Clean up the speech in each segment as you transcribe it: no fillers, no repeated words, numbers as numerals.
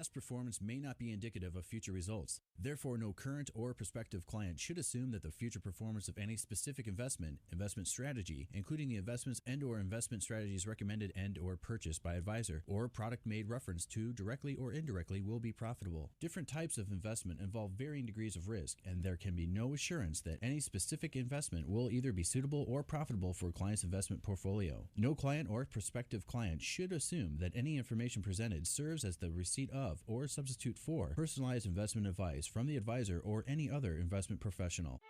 Past performance may not be indicative of future results. Therefore, no current or prospective client should assume that the future performance of any specific investment strategy, including the investments and/or investment strategies recommended and/or purchased by advisor, or product made reference to directly or indirectly, will be profitable. Different types of investment involve varying degrees of risk, and there can be no assurance that any specific investment will either be suitable or profitable for a client's investment portfolio. No client or prospective client should assume that any information presented serves as the receipt of or substitute for personalized investment advice from the advisor or any other investment professional.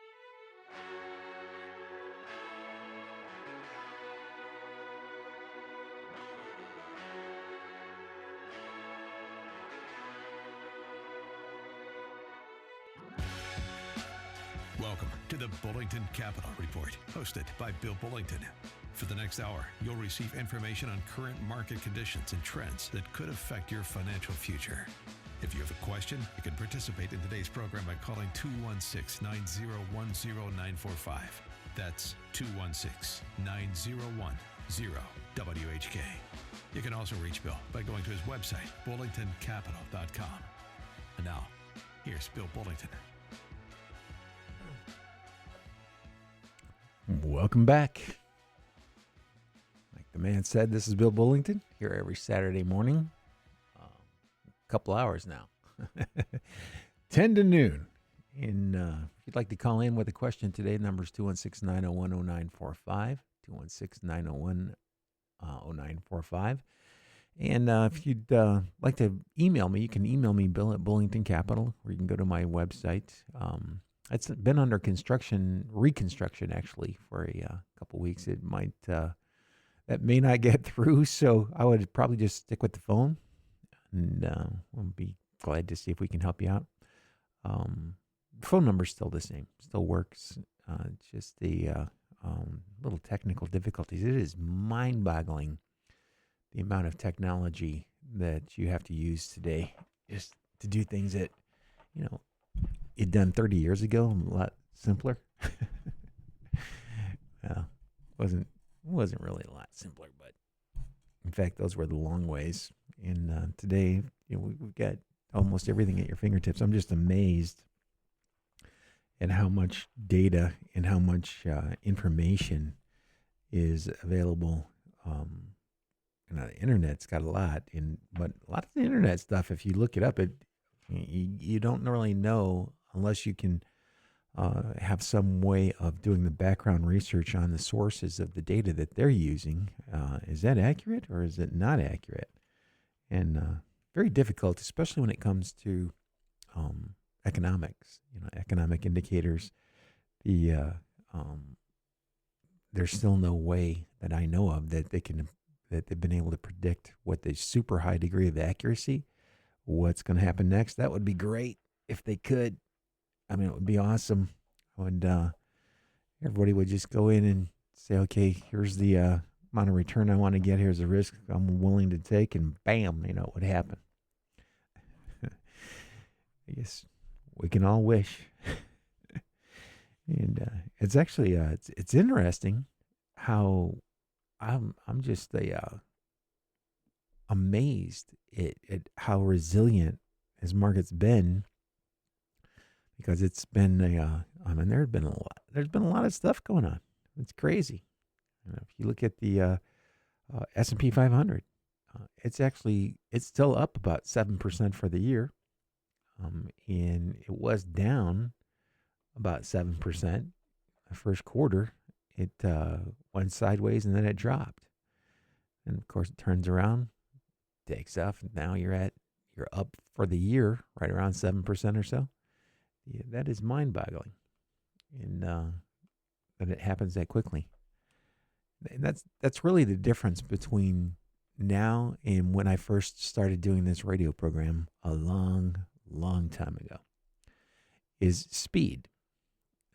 Welcome to the Bullington Capital Report, hosted by Bill Bullington. For the next hour, you'll receive information on current market conditions and trends that could affect your financial future. If you have a question, you can participate in today's program by calling 216-901-0945. That's 216-901-0WHK. You can also reach Bill by going to his website, bullingtoncapital.com. And now, here's Bill Bullington. Welcome back. Like the man said, this is Bill Bullington here every Saturday morning. A couple hours now. 10 to noon. And if you'd like to call in with a question today, number's 216-901-0945, 216-901-0945. And if you'd like to email me, you can email me, Bill at Bullington Capital, or you can go to my website. It's been under reconstruction actually, for a couple weeks. It might, that may not get through, so I would probably just stick with the phone, and we'll be glad to see if we can help you out. Phone number's still the same, still works. Just the little technical difficulties. It is mind-boggling the amount of technology that you have to use today just to do things that, it done 30 years ago, a lot simpler. Wasn't really a lot simpler, but in fact, those were the long ways. And today, we've got almost everything at your fingertips. I'm just amazed at how much data and how much information is available. The internet's got a lot, but a lot of the internet stuff, if you look it up, you don't really know unless you can have some way of doing the background research on the sources of the data that they're using. Is that accurate or is it not accurate? And very difficult, especially when it comes to economics. Economic indicators. There's still no way that I know of that they've been able to predict with a super high degree of accuracy what's going to happen next. That would be great if they could. It would be awesome. Everybody would just go in and say, okay, here's the amount of return I want to get. Here's the risk I'm willing to take, and bam, it would happen. I guess we can all wish. And it's actually it's interesting how I'm just amazed at how resilient his market's been, because it's been there's been a lot of stuff going on. It's crazy. If you look at the S&P 500, it's still up about 7% for the year, and it was down about 7% the first quarter. It went sideways and then it dropped, and of course it turns around, takes off, and now you're up for the year right around 7% or so. Yeah, that is mind-boggling, and that it happens that quickly. And that's really the difference between now and when I first started doing this radio program a long, long time ago. Is speed.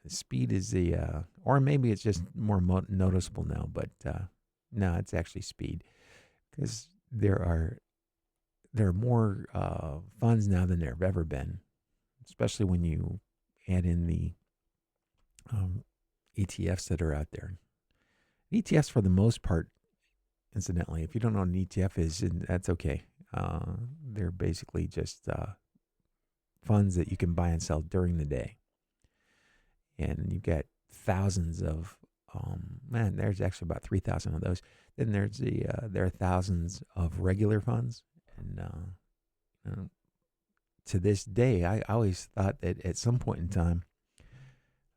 Speed is or maybe it's just more noticeable now, but no, it's actually speed, because there are more funds now than there have ever been, especially when you add in the ETFs that are out there. ETFs, for the most part, incidentally, if you don't know what an ETF is, that's okay. They're basically just funds that you can buy and sell during the day. And you get thousands of, there's actually about 3,000 of those. Then there are thousands of regular funds. And to this day, I always thought that at some point in time,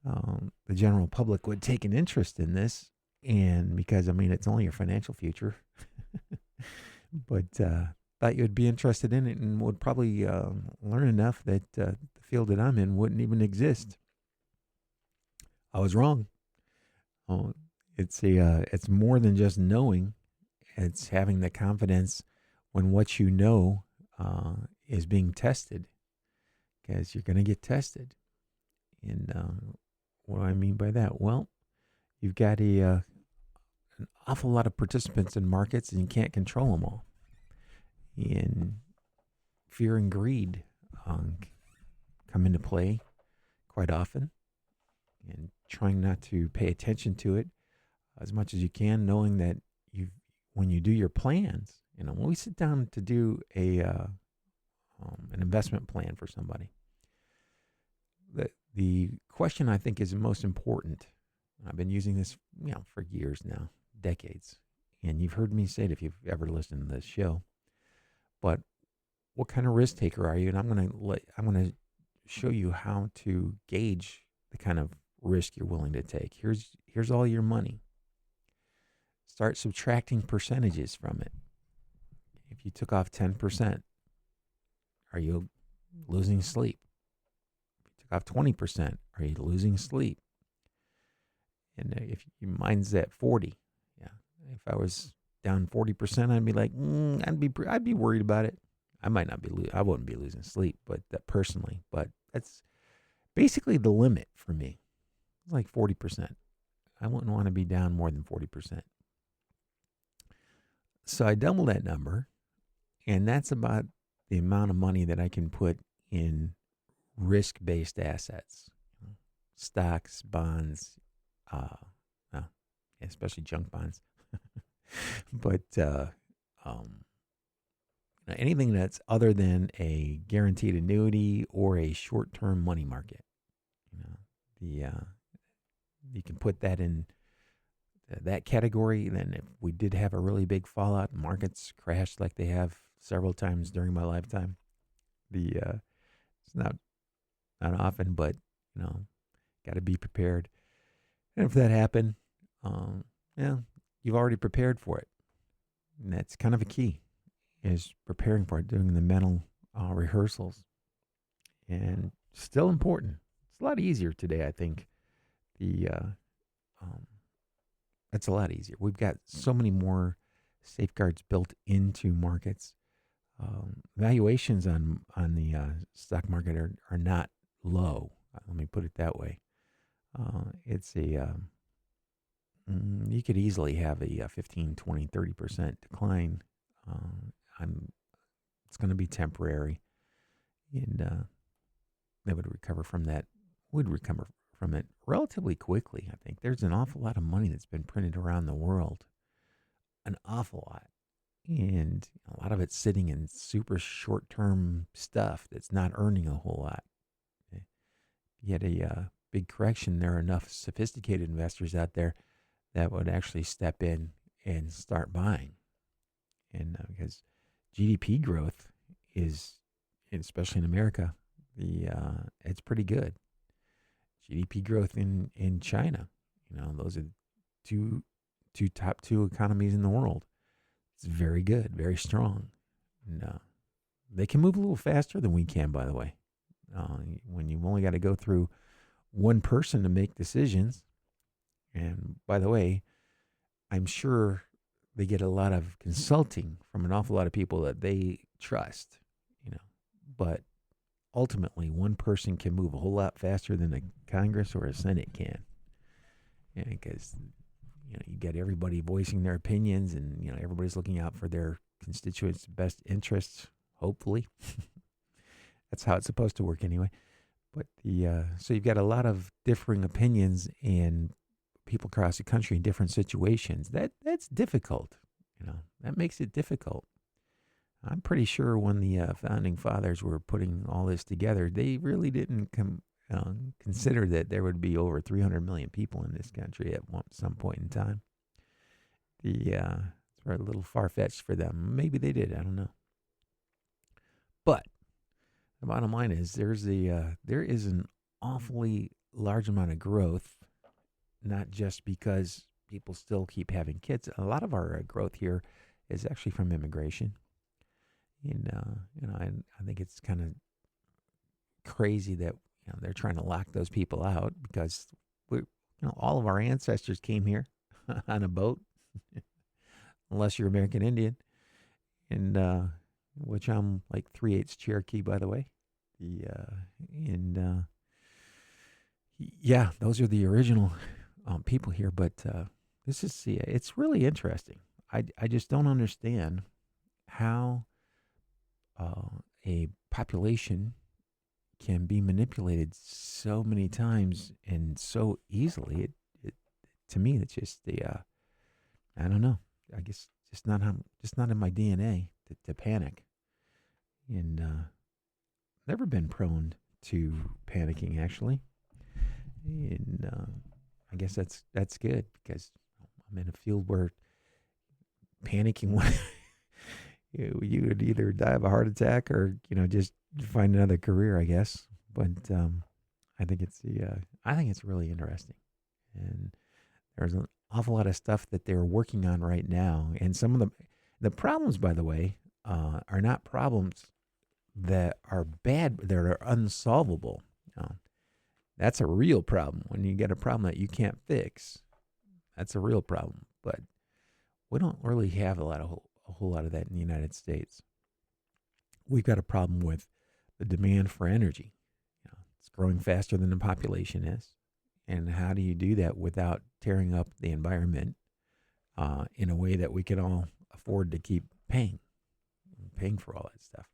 the general public would take an interest in this. And because, it's only your financial future. But thought you would be interested in it and would probably learn enough that the field that I'm in wouldn't even exist. I was wrong. It's more than just knowing. It's having the confidence when what you know is being tested, because you're going to get tested. And what do I mean by that? Well, you've got an awful lot of participants in markets, and you can't control them all. And fear and greed come into play quite often, and trying not to pay attention to it as much as you can, knowing that when you do your plans, when we sit down to do an investment plan for somebody, the question I think is the most important. I've been using this, for years now, decades, and you've heard me say it if you've ever listened to this show. But what kind of risk taker are you? And I'm going to show you how to gauge the kind of risk you're willing to take. Here's all your money. Start subtracting percentages from it. If you took off 10%, are you losing sleep? If you took off 20%, are you losing sleep? And if mine's at 40, if I was down 40%, I'd be like, I'd be worried about it. I might not be, I wouldn't be losing sleep, but personally, but that's basically the limit for me. It's like 40%. I wouldn't want to be down more than 40%. So I double that number, and that's about the amount of money that I can put in risk-based assets, stocks, bonds, especially junk bonds. But anything that's other than a guaranteed annuity or a short-term money market, you can put that in that category. Then if we did have a really big fallout, markets crashed like they have several times during my lifetime. It's not often, but got to be prepared. And if that happened, you've already prepared for it. And that's kind of a key, is preparing for it, doing the mental rehearsals. And still important. It's a lot easier today, I think. It's a lot easier. We've got so many more safeguards built into markets. Valuations on the stock market are not low. Let me put it that way. It's you could easily have a 15, 20, 30% decline. It's going to be temporary, and they would recover from that. Would recover from it relatively quickly. I think there's an awful lot of money that's been printed around the world, an awful lot, and a lot of it's sitting in super short-term stuff that's not earning a whole lot. You had a big correction. There are enough sophisticated investors out there that would actually step in and start buying. And because GDP growth is, especially in America, it's pretty good. GDP growth in China, those are top two economies in the world. It's very good, very strong. And they can move a little faster than we can, by the way. When you've only got to go through one person to make decisions. And by the way, I'm sure they get a lot of consulting from an awful lot of people that they trust, but ultimately one person can move a whole lot faster than a Congress or a Senate can. Because, you get everybody voicing their opinions, and, everybody's looking out for their constituents' best interests, hopefully. That's how it's supposed to work anyway. But so you've got a lot of differing opinions and people across the country in different situations. That's difficult. That makes it difficult. I'm pretty sure when the founding fathers were putting all this together, they really didn't consider that there would be over 300 million people in this country at some point in time. It's a little far-fetched for them. Maybe they did. I don't know. But the bottom line is there is an awfully large amount of growth, not just because people still keep having kids. A lot of our growth here is actually from immigration. And I think it's kind of crazy that they're trying to lock those people out because all of our ancestors came here on a boat, unless you're American Indian, and which I'm like 3/8 Cherokee, by the way. Those are the original people here. But this is it's really interesting. I just don't understand how a population can be manipulated so many times and so easily. It to me, it's just I don't know. I guess just not in my DNA to panic, and never been prone to panicking actually, and I guess that's good because I'm in a field where panicking you would either die of a heart attack or just find another career, I guess. But I think it's really interesting, and there's an awful lot of stuff that they're working on right now. And some of the problems, by the way, are not problems that are bad, that are unsolvable. That's a real problem. When you get a problem that you can't fix, that's a real problem. But we don't really have a whole lot of that in the United States. We've got a problem with the demand for energy. It's growing faster than the population is. And how do you do that without tearing up the environment in a way that we can all afford to keep paying for all that stuff?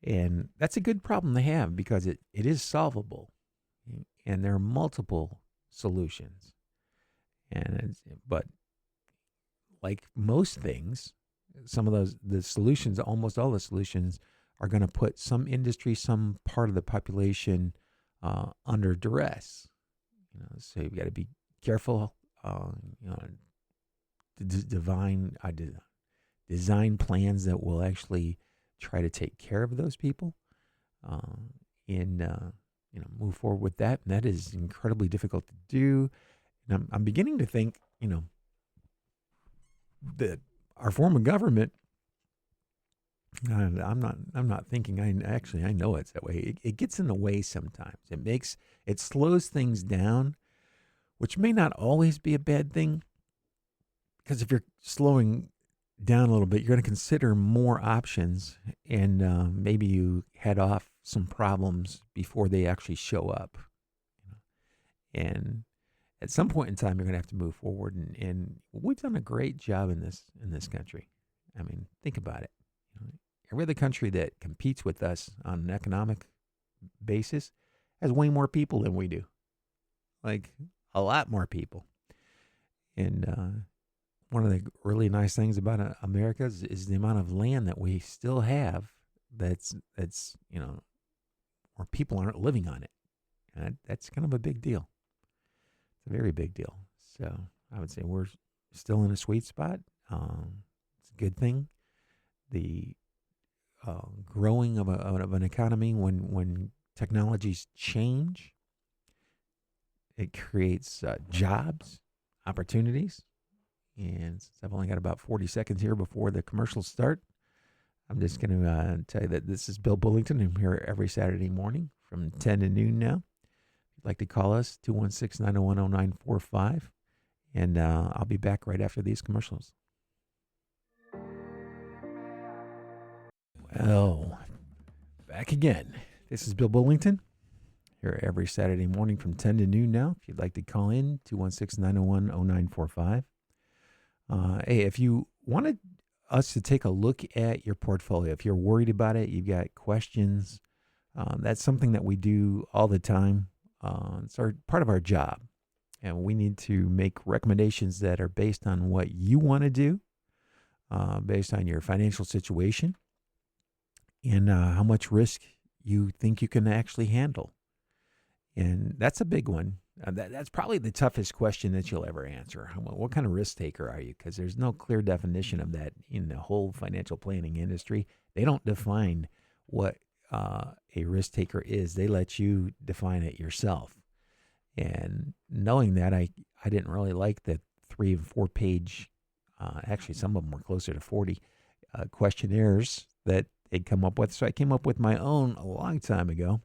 And that's a good problem to have because it is solvable. And there are multiple solutions. But like most things, almost all the solutions are going to put some industry, some part of the population under duress. So you've got to be careful. Design plans that will actually try to take care of those people, and move forward with that. And that is incredibly difficult to do. And I'm beginning to think, that our form of government. I'm not thinking. I know it's that way. It gets in the way sometimes. It slows things down, which may not always be a bad thing. Because if you're slowing down a little bit, you're going to consider more options, and maybe you head off some problems before they actually show up. And at some point in time, you're going to have to move forward. And we've done a great job in this country. I mean, think about it. Every other country that competes with us on an economic basis has way more people than we do. Like, a lot more people. And one of the really nice things about America is the amount of land that we still have that's where people aren't living on it. And that's kind of a big deal. It's a very big deal. So I would say we're still in a sweet spot. It's a good thing. The growing of an economy when technologies change, it creates jobs, opportunities. And since I've only got about 40 seconds here before the commercials start, I'm just going to tell you that this is Bill Bullington. I'm here every Saturday morning from 10 to noon now. If you'd like to call us, 216-901-0945. And I'll be back right after these commercials. Well, back again. This is Bill Bullington here every Saturday morning from 10 to noon now. If you'd like to call in, 216-901-0945. Hey, if you wanted us to take a look at your portfolio, if you're worried about it, you've got questions, that's something that we do all the time. It's part of our job. And we need to make recommendations that are based on what you want to do, based on your financial situation. and how much risk you think you can actually handle. And that's a big one. That's probably the toughest question that you'll ever answer. What kind of risk taker are you? Because there's no clear definition of that in the whole financial planning industry. They don't define what a risk taker is. They let you define it yourself. And knowing that, I didn't really like the 3 and 4 page, actually some of them were closer to 40 questionnaires that they'd come up with. So I came up with my own a long time ago.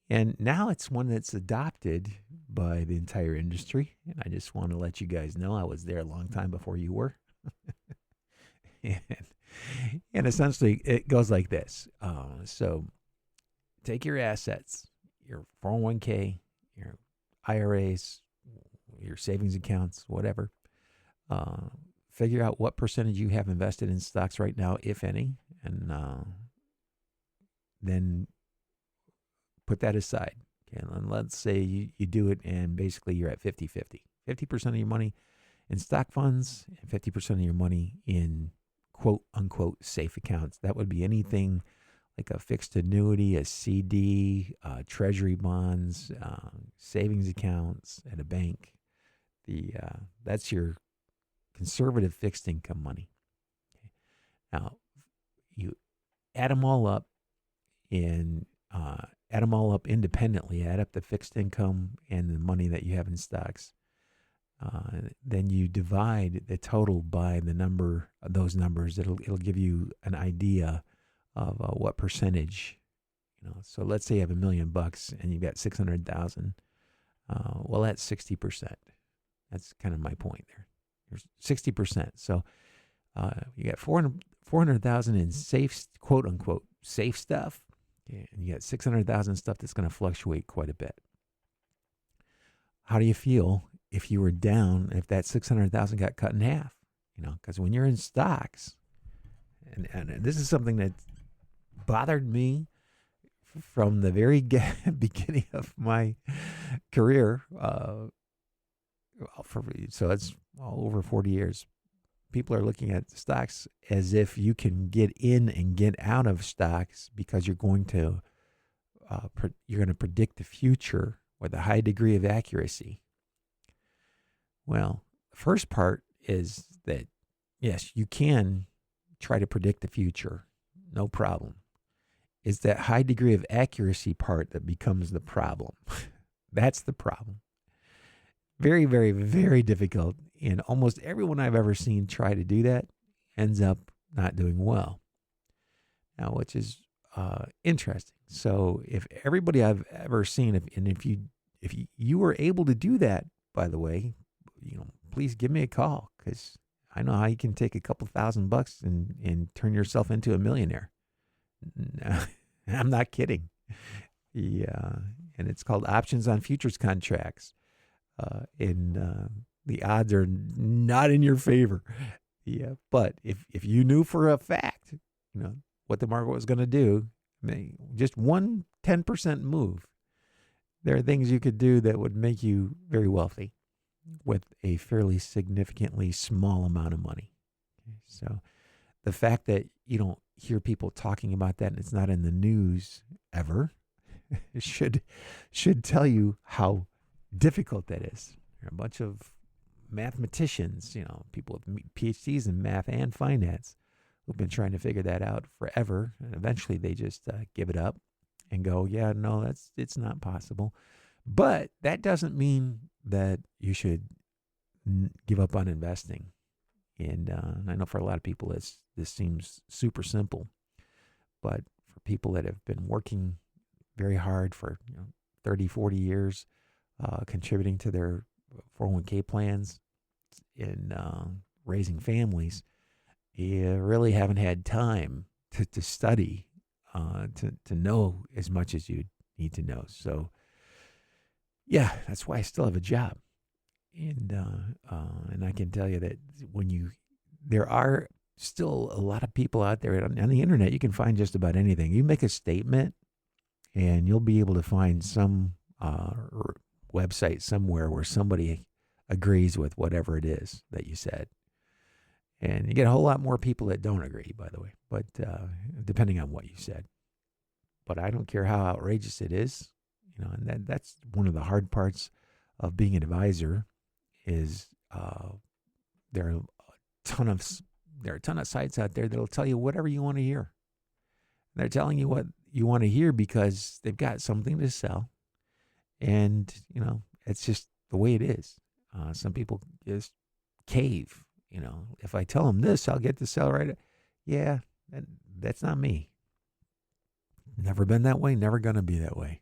And now it's one that's adopted by the entire industry. And I just want to let you guys know I was there a long time before you were. and essentially, it goes like this. So take your assets, your 401k, your IRAs, your savings accounts, whatever. Figure out what percentage you have invested in stocks right now, if any, and then put that aside. Okay, and let's say you do it and basically you're at 50-50. 50% of your money in stock funds and 50% of your money in quote-unquote safe accounts. That would be anything like a fixed annuity, a CD, treasury bonds, savings accounts at a bank. That's your conservative fixed income money. Okay. Now, you add them all up and add them all up independently. Add up the fixed income and the money that you have in stocks. Then you divide the total by the number of those numbers. It'll give you an idea of what percentage. So let's say you have $1 million and you've got 600,000. Well, that's 60%. That's kind of my point there. There's 60%. So you got 400,000 in safe, quote unquote, safe stuff. Okay, and you got 600,000 stuff that's going to fluctuate quite a bit. How do you feel if you were down, if that 600,000 got cut in half? Because when you're in stocks, and this is something that bothered me from the very beginning of my career. So it's over 40 years. People are looking at stocks as if you can get in and get out of stocks because you're going to predict the future with a high degree of accuracy. Well, the first part is that, yes, you can try to predict the future, no problem. It's that high degree of accuracy part that becomes the problem. That's the problem. Very, very, very difficult. And almost everyone I've ever seen try to do that ends up not doing well. Now, which is interesting. So if everybody I've ever seen, if you were able to do that, by the way, please give me a call, because I know how you can take a couple $1,000 and turn yourself into a millionaire. I'm not kidding. Yeah, and it's called options on futures contracts. The odds are not in your favor. Yeah, but if you knew for a fact, what the market was going to do, just 10% move, there are things you could do that would make you very wealthy with a fairly significantly small amount of money. Okay, so the fact that you don't hear people talking about that and it's not in the news ever should tell you how difficult that is. There are a bunch of mathematicians, people with PhDs in math and finance who've been trying to figure that out forever, and eventually they just give it up and go, yeah, no, it's not possible. But that doesn't mean that you should give up on investing. And I know for a lot of people this seems super simple, but for people that have been working very hard for 30, 40 years, contributing to their 401k plans and raising families, you really haven't had time to study, to know as much as you need to know. So, yeah, that's why I still have a job. And I can tell you that there are still a lot of people out there on the internet. You can find just about anything. You make a statement, and you'll be able to find some website somewhere where somebody agrees with whatever it is that you said. And you get a whole lot more people that don't agree, by the way, but depending on what you said. But I don't care how outrageous it is, and that's one of the hard parts of being an advisor is there are a ton of sites out there that'll tell you whatever you want to hear. They're telling you what you want to hear because they've got something to sell, and it's just the way it is. Some people just cave. If I tell them this, I'll get to sell right. Yeah, that's not me. Never been that way. Never gonna be that way.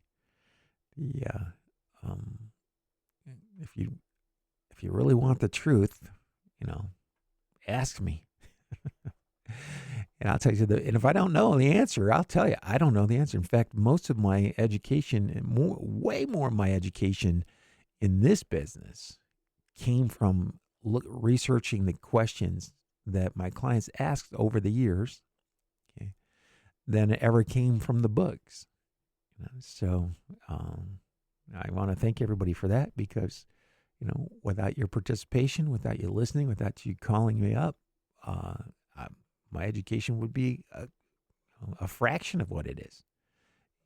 Yeah. If you really want the truth, ask me. And I'll tell you and if I don't know the answer, I'll tell you I don't know the answer. In fact, most of my education, and way more of my education in this business, came from researching the questions that my clients asked over the years, okay, than it ever came from the books. So I want to thank everybody for that because, without your participation, without you listening, without you calling me up, my education would be a fraction of what it is.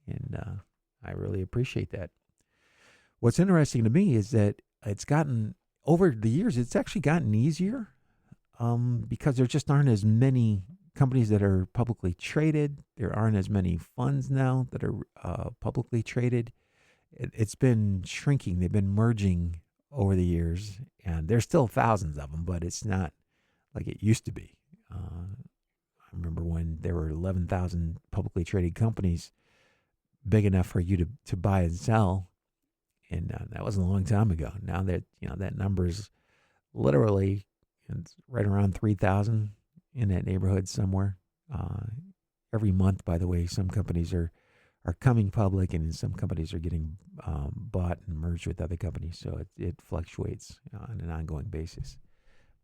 And I really appreciate that. What's interesting to me is that it's gotten, over the years, it's actually gotten easier because there just aren't as many companies that are publicly traded. There aren't as many funds now that are publicly traded. It's been shrinking. They've been merging over the years, and there's still thousands of them, but it's not like it used to be. I remember when there were 11,000 publicly traded companies big enough for you to buy and sell, and that wasn't a long time ago. Now that that number's literally it's right around 3,000 in that neighborhood somewhere. Every month, by the way, some companies are coming public, and some companies are getting bought and merged with other companies. So it fluctuates on an ongoing basis.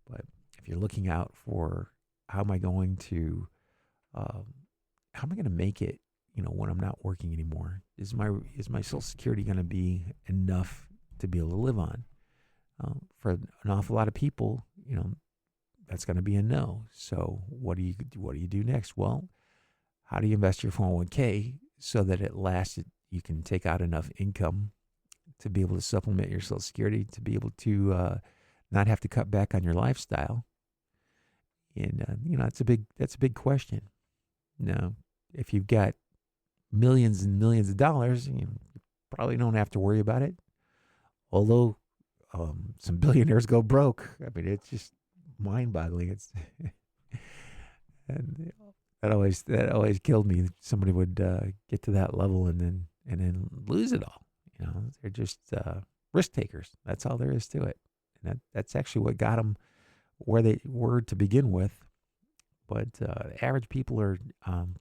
But if you're looking out for how am I going to make it, when I'm not working anymore? Is my Social Security going to be enough to be able to live on? For an awful lot of people, that's going to be a no. So what do you do next? Well, how do you invest your 401k so that it lasts? You can take out enough income to be able to supplement your Social Security, to be able to not have to cut back on your lifestyle. And that's a big question. Now, if you've got millions and millions of dollars, you probably don't have to worry about it. Although some billionaires go broke. I mean, it's just mind-boggling. It's and that always killed me. Somebody would get to that level and then lose it all. They're just risk takers. That's all there is to it. And that's actually what got them where they were to begin with. But average people are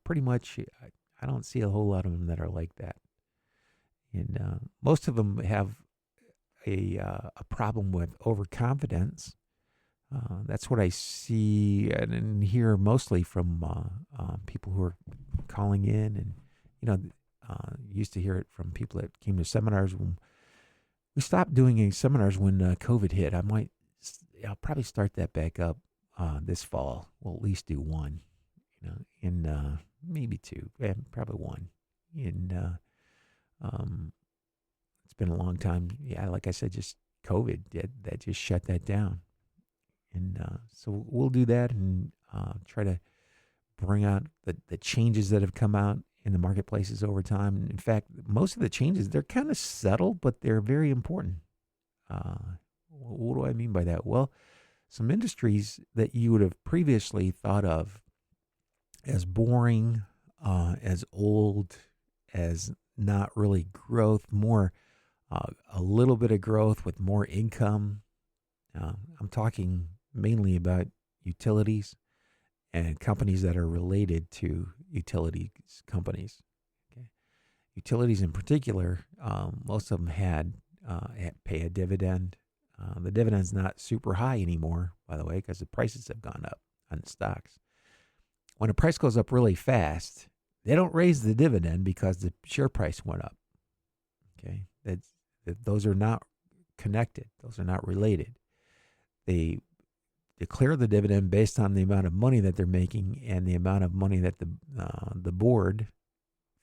pretty much, I don't see a whole lot of them that are like that. And most of them have a problem with overconfidence. That's what I see and hear mostly from people who are calling in. And, used to hear it from people that came to seminars. When we stopped doing seminars when COVID hit. I'll probably start that back up this fall. We'll at least do one, and maybe two, probably one. And it's been a long time. Yeah, like I said, just COVID that just shut that down. And so we'll do that and try to bring out the changes that have come out in the marketplaces over time. In fact, most of the changes, they're kind of subtle, but they're very important. What do I mean by that? Well, some industries that you would have previously thought of as boring, as old, as not really growth, more a little bit of growth with more income. I'm talking mainly about utilities and companies that are related to utilities companies. Okay. Utilities in particular, most of them pay a dividend. The dividend's not super high anymore, by the way, because the prices have gone up on stocks. When a price goes up really fast, they don't raise the dividend because the share price went up. Okay, those are not connected. Those are not related. declare the dividend based on the amount of money that they're making and the amount of money that the board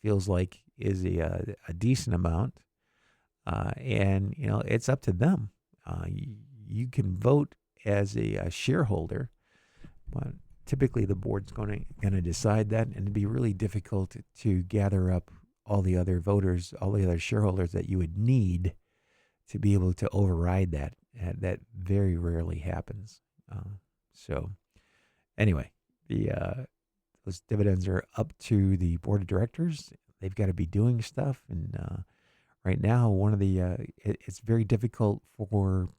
feels like is a decent amount. And, it's up to them. You can vote as a shareholder, but typically the board's going to decide that, and it'd be really difficult to gather up all the other voters, all the other shareholders that you would need to be able to override that. That very rarely happens. So anyway, those dividends are up to the board of directors. They've got to be doing stuff, and right now, it's very difficult for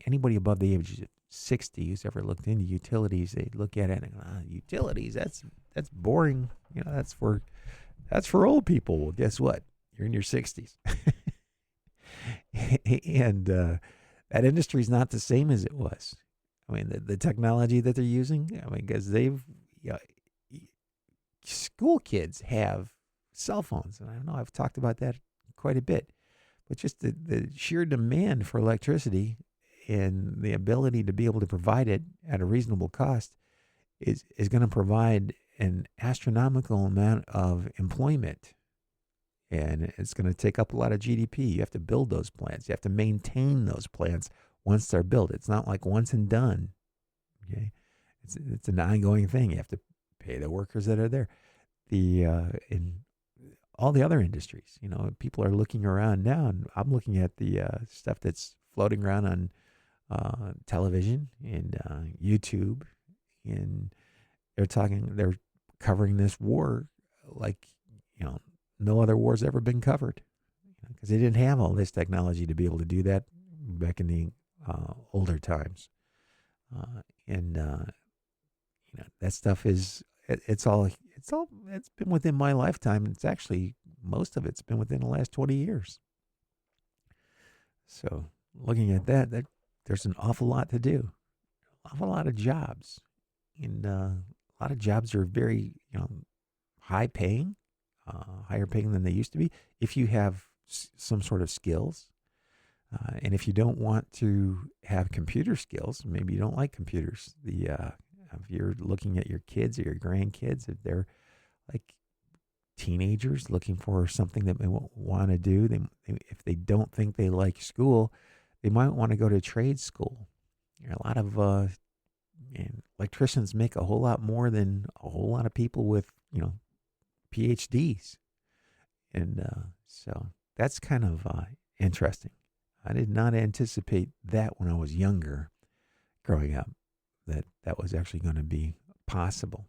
anybody above the age of 60 who's ever looked into utilities. They look at it and go, utilities, that's boring. That's for old people. Well, guess what? You're in your 60s. And that industry is not the same as it was. I mean, the technology that they're using, because school kids have cell phones. And I know I've talked about that quite a bit. But just the sheer demand for electricity and the ability to be able to provide it at a reasonable cost is going to provide an astronomical amount of employment. And it's going to take up a lot of GDP. You have to build those plants. You have to maintain those plants once they're built. It's not like once and done. Okay, it's an ongoing thing. You have to pay the workers that are there. In all the other industries, people are looking around now, and I'm looking at the stuff that's floating around on television and YouTube, and they're covering this war like no other war's ever been covered, because they didn't have all this technology to be able to do that back in the older times, and that stuff it's been within my lifetime. It's actually, most of it's been within the last 20 years. So looking at that there's an awful lot to do, an awful lot of jobs, and a lot of jobs are very high paying, higher paying than they used to be if you have some sort of skills. And if you don't want to have computer skills, maybe you don't like computers. If you're looking at your kids or your grandkids, if they're like teenagers looking for something that they want to do, if they don't think they like school, they might want to go to trade school. A lot of electricians make a whole lot more than a whole lot of people with PhDs, and so that's kind of interesting. I did not anticipate that when I was younger, growing up, that was actually going to be possible.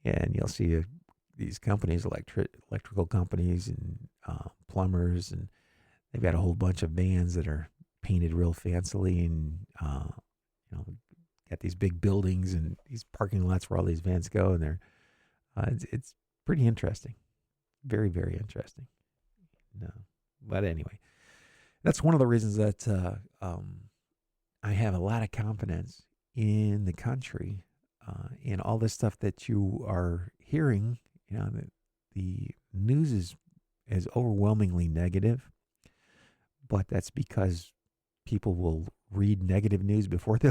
And you'll see these companies, electrical companies and plumbers, and they've got a whole bunch of vans that are painted real fancily, and got these big buildings and these parking lots where all these vans go, and they're it's pretty interesting, very, very interesting. No, but anyway, that's one of the reasons that I have a lot of confidence in the country, and all this stuff that you are hearing. The news is overwhelmingly negative, but that's because people will read negative news before they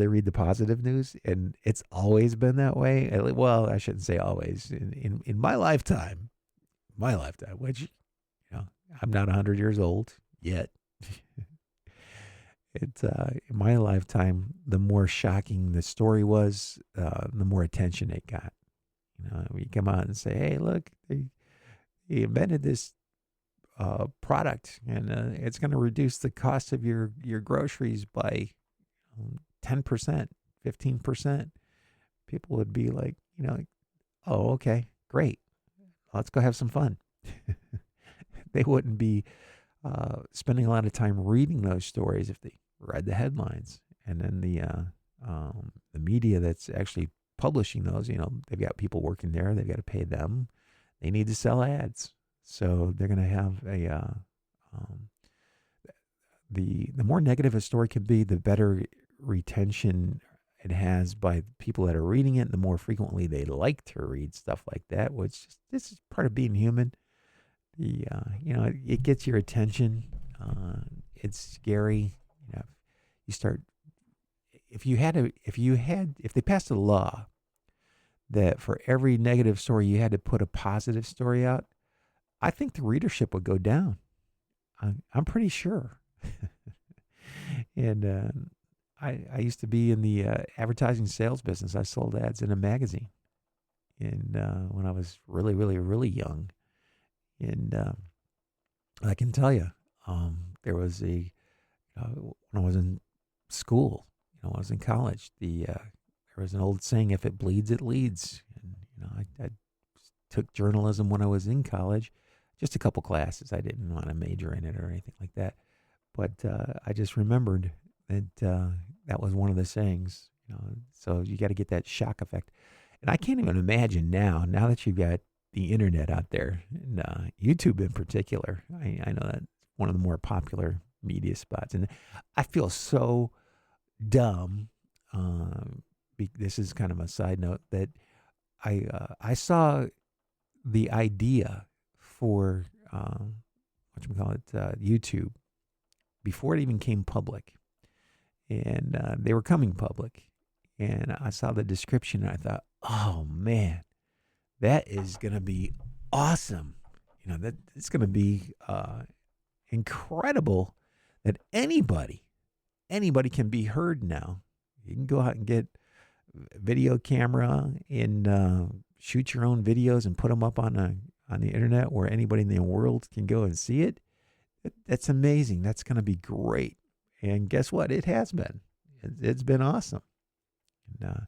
read the positive news, and it's always been that way. Well, I shouldn't say always. In my lifetime, which I'm not 100 years old yet. In my lifetime, the more shocking the story was, the more attention it got. We come out and say, "Hey, look, he invented this product, and it's going to reduce the cost of your groceries by 10%, 15%. People would be like, "Oh, okay, great. Let's go have some fun." They wouldn't be spending a lot of time reading those stories if they read the headlines. And then the media that's actually publishing those, they've got people working there. They've got to pay them. They need to sell ads. So they're going to have the more negative a story can be, the better retention it has by people that are reading it. The more frequently they like to read stuff like that, which this is part of being human. It gets your attention. It's scary. You start if they passed a law that for every negative story you had to put a positive story out, I think the readership would go down. I'm pretty sure. And I used to be in the advertising sales business. I sold ads in a magazine, and when I was really, really, really young, and I can tell you, there was when I was in school, when I was in college, there was an old saying: "If it bleeds, it leads." And I took journalism when I was in college, just a couple classes. I didn't want to major in it or anything like that, but I just remembered that that was one of the sayings. So you got to get that shock effect, and I can't even imagine now that you've got the internet out there, and YouTube in particular. I know that's one of the more popular media spots, and I feel so dumb. This is kind of a side note that I saw the idea for YouTube before it even came public, and they were coming public, and I saw the description and I thought, oh man, that is going to be awesome. That it's going to be incredible that anybody can be heard now. You can go out and get a video camera and shoot your own videos and put them up on the internet where anybody in the world can go and see it. That's amazing. That's going to be great. And guess what? It has been. It's been awesome. And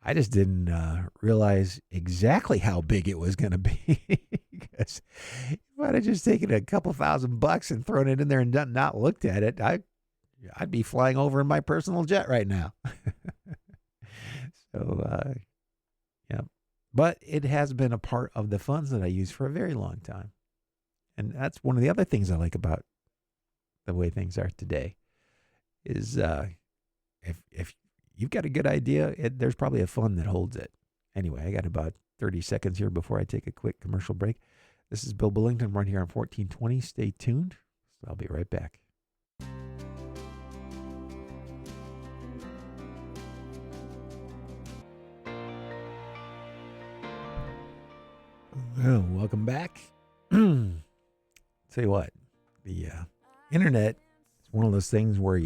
I just didn't realize exactly how big it was going to be. Because if I'd have just taken a couple $1,000 and thrown it in there and not looked at it, I'd be flying over in my personal jet right now. So, yeah. But it has been a part of the funds that I use for a very long time. And that's one of the other things I like about the way things are today is if you've got a good idea, there's probably a fund that holds it. Anyway, I got about 30 seconds here before I take a quick commercial break. This is Bill Bullington right here on 1420. Stay tuned. I'll be right back. Well, welcome back. Tell you what, the internet is one of those things where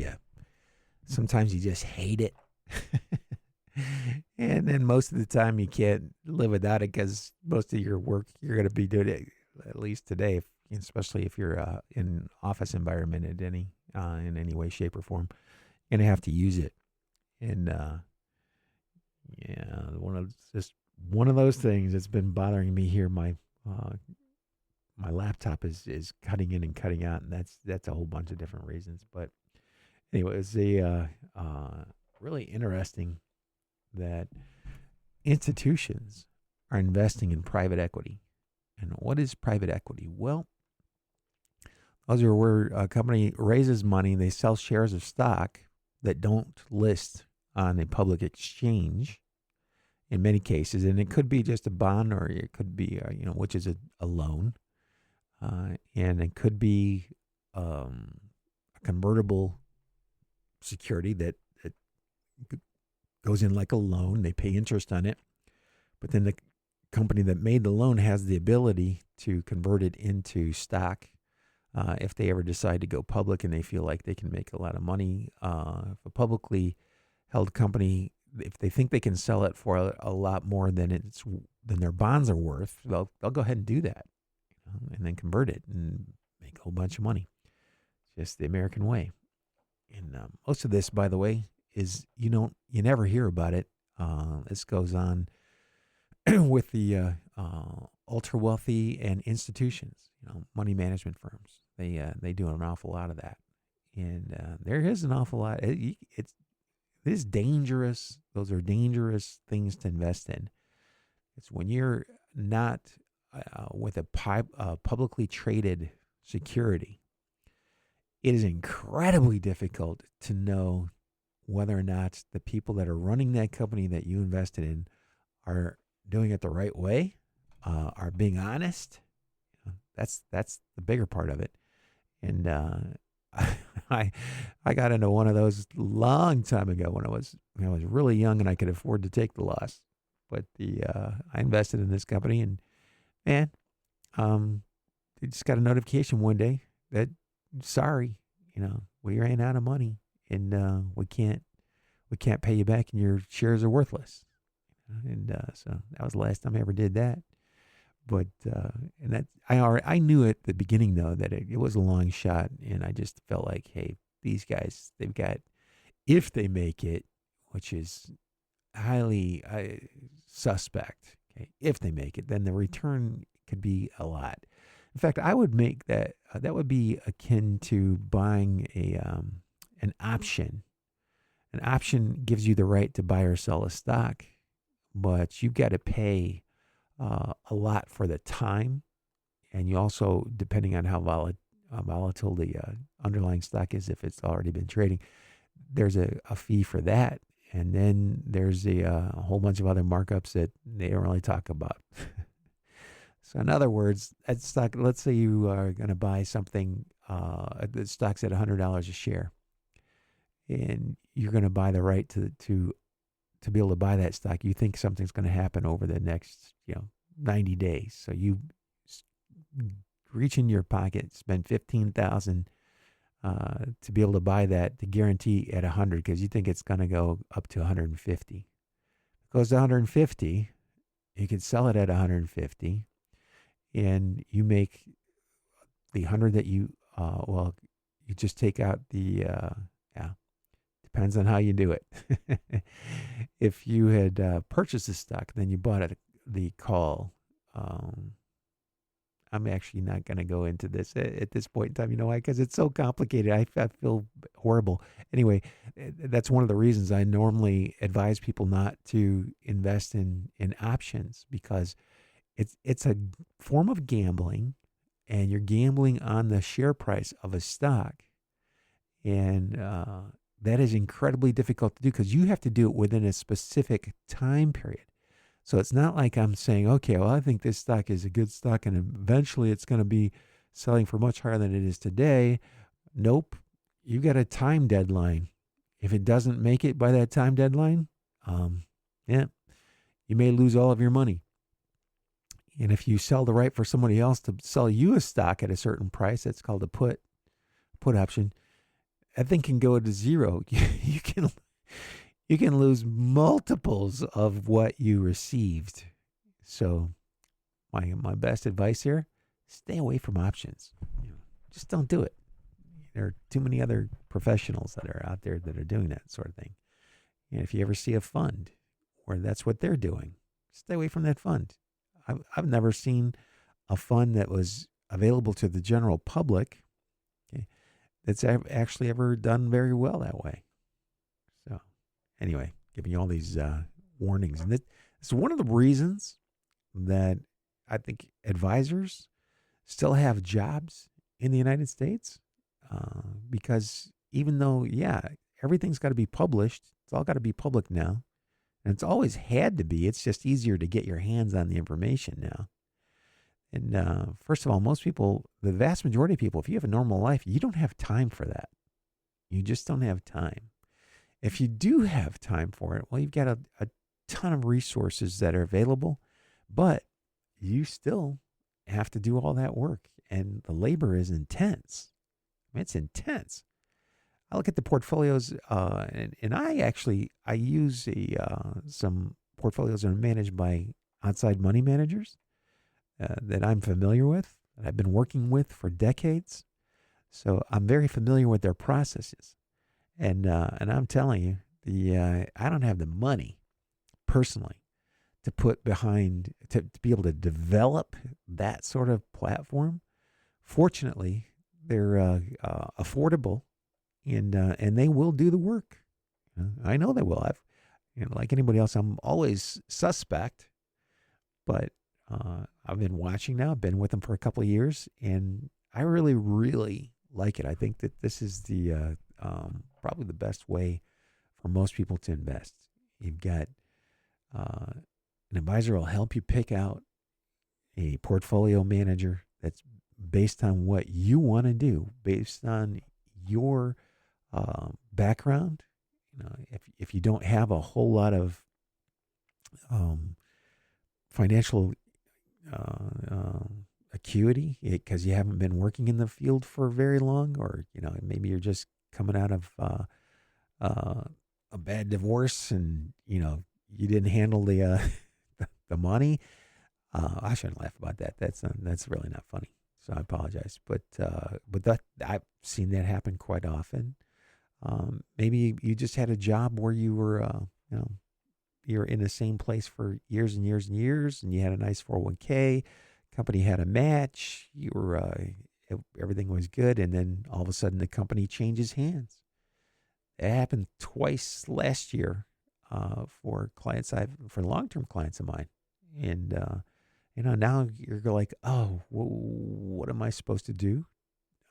sometimes you just hate it. And then most of the time you can't live without it because most of your work you're going to be doing it, at least today, especially if you're in an office environment in any way, shape, or form, you're going to have to use it. And one of those things that's been bothering me here. My laptop is cutting in and cutting out, and that's a whole bunch of different reasons. But anyway, it's really interesting that institutions are investing in private equity. And what is private equity? Well, those are where a company raises money and they sell shares of stock that don't list on a public exchange in many cases. And it could be just a bond, or it could be, which is a loan. And it could be a convertible security that goes in like a loan. They pay interest on it, but then the company that made the loan has the ability to convert it into stock if they ever decide to go public and they feel like they can make a lot of money. If a publicly held company, if they think they can sell it for a lot more than their bonds are worth, they'll go ahead and do that, and then convert it and make a whole bunch of money. It's just the American way. And most of this, by the way, is you never hear about it. This goes on with the ultra wealthy and institutions, money management firms. They do an awful lot of that, and there is an awful lot. It is dangerous. Those are dangerous things to invest in. It's when you're not with a publicly traded security. It is incredibly difficult to know whether or not the people that are running that company that you invested in are doing it the right way, are being honest. That's the bigger part of it. And I got into one of those long time ago when I was really young and I could afford to take the loss. But I invested in this company, and man, they just got a notification one day that sorry, we ran out of money and we can't pay you back, and your shares are worthless. And so that was the last time I ever did that. But and that I knew at the beginning though that it was a long shot, and I just felt like, hey, these guys, they've got, if they make it, which is highly suspect. Okay, if they make it, then the return could be a lot. In fact, I would make that that would be akin to buying an option. An option gives you the right to buy or sell a stock, but you've got to pay a lot for the time, and you also, depending on how volatile the underlying stock is, if it's already been trading, there's a fee for that, and then there's a whole bunch of other markups that they don't really talk about. So in other words, that stock, let's say you are going to buy something, the stock's at $100 a share, and you're going to buy the right to be able to buy that stock. You think something's going to happen over the next 90 days. So you reach in your pocket, spend $15,000 to be able to buy that, to guarantee at 100, because you think it's going to go up to 150. It goes to 150, you can sell it at 150, and you make the 100 that you you just take out the depends on how you do it. If you had purchased the stock, then you bought it, the call. I'm actually not going to go into this at this point in time. You know why? Because it's so complicated. I feel horrible. Anyway, that's one of the reasons I normally advise people not to invest in options, because it's a form of gambling, and you're gambling on the share price of a stock. And that is incredibly difficult to do, because you have to do it within a specific time period. So it's not like I'm saying, okay, well, I think this stock is a good stock and eventually it's going to be selling for much higher than it is today. Nope. You got a time deadline. If it doesn't make it by that time deadline, you may lose all of your money. And if you sell the right for somebody else to sell you a stock at a certain price, that's called a put option. That thing can go to zero. You can lose multiples of what you received. So my best advice here, stay away from options. Just don't do it. There are too many other professionals that are out there that are doing that sort of thing. And if you ever see a fund where that's what they're doing, stay away from that fund. I've never seen a fund that was available to the general public, okay, that's actually ever done very well that way. So anyway, giving you all these warnings. And it's one of the reasons that I think advisors still have jobs in the United States, because even though, everything's got to be published, it's all got to be public now. And it's always had to be. It's just easier to get your hands on the information now. And first of all, most people, the vast majority of people, if you have a normal life, you don't have time for that. You just don't have time. If you do have time for it, well, you've got a ton of resources that are available, but you still have to do all that work. And the labor is intense. I mean, it's intense. I look at the portfolios, and I use some portfolios that are managed by outside money managers that I'm familiar with, that I've been working with for decades. So I'm very familiar with their processes. And I'm telling you, I don't have the money personally to put behind, to be able to develop that sort of platform. Fortunately, they're affordable. And they will do the work. I know they will. Like anybody else, I'm always suspect, but I've been watching now. I've been with them for a couple of years, and I really, really like it. I think that this is the probably the best way for most people to invest. You've got an advisor will help you pick out a portfolio manager that's based on what you want to do, based on your background, if you don't have a whole lot of financial acuity because you haven't been working in the field for very long, or maybe you're just coming out of a bad divorce and you didn't handle the the money. I shouldn't laugh about that. That's really not funny. So I apologize. But that I've seen that happen quite often. Maybe you just had a job where you were you're in the same place for years and years and years, and you had a nice 401k. Company had a match. You were everything was good, and then all of a sudden the company changes hands. It happened twice last year for long-term clients of mine, and now you're like, oh, what am I supposed to do?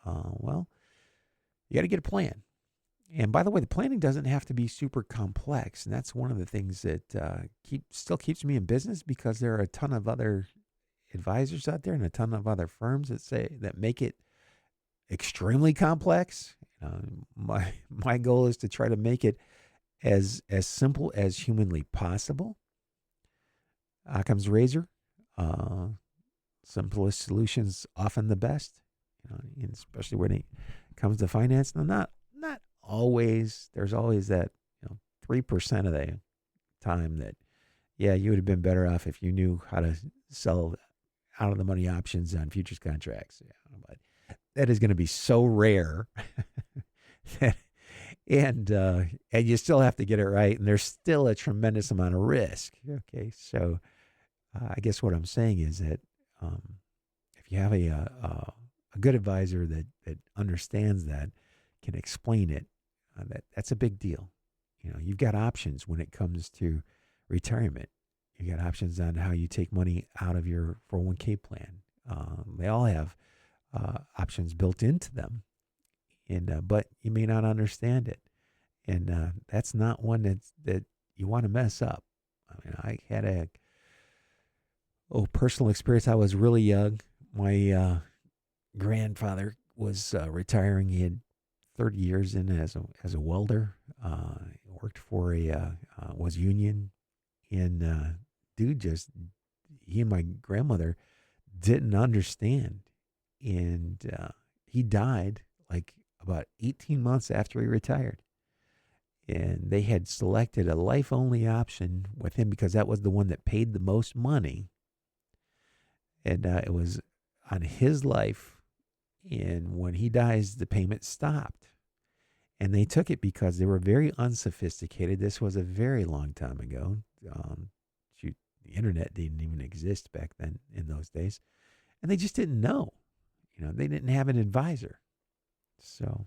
Well, you got to get a plan. And by the way, the planning doesn't have to be super complex, and that's one of the things that still keeps me in business, because there are a ton of other advisors out there and a ton of other firms that make it extremely complex. My goal is to try to make it as simple as humanly possible. Occam's razor, simplest solutions often the best, and especially when it comes to finance. Now, not always. There's always that 3% of the time that you would have been better off if you knew how to sell out of the money options on futures contracts. But that is going to be so rare. And you still have to get it right, and there's still a tremendous amount of risk. Okay, so I guess what I'm saying is that if you have a good advisor that understands that, can explain it, that's a big deal. You've got options when it comes to retirement. You got options on how you take money out of your 401k plan. They all have options built into them, but you may not understand it, and that's not one that you want to mess up. I mean, I had a personal experience. I was really young. My grandfather was retiring. He had 30 years in as a welder. Worked for was union, and he and my grandmother didn't understand, and he died like about 18 months after he retired. And they had selected a life-only option with him because that was the one that paid the most money, and it was on his life. And when he dies, the payment stopped. And they took it because they were very unsophisticated. This was a very long time ago. The internet didn't even exist back then in those days. And they just didn't know. They didn't have an advisor. So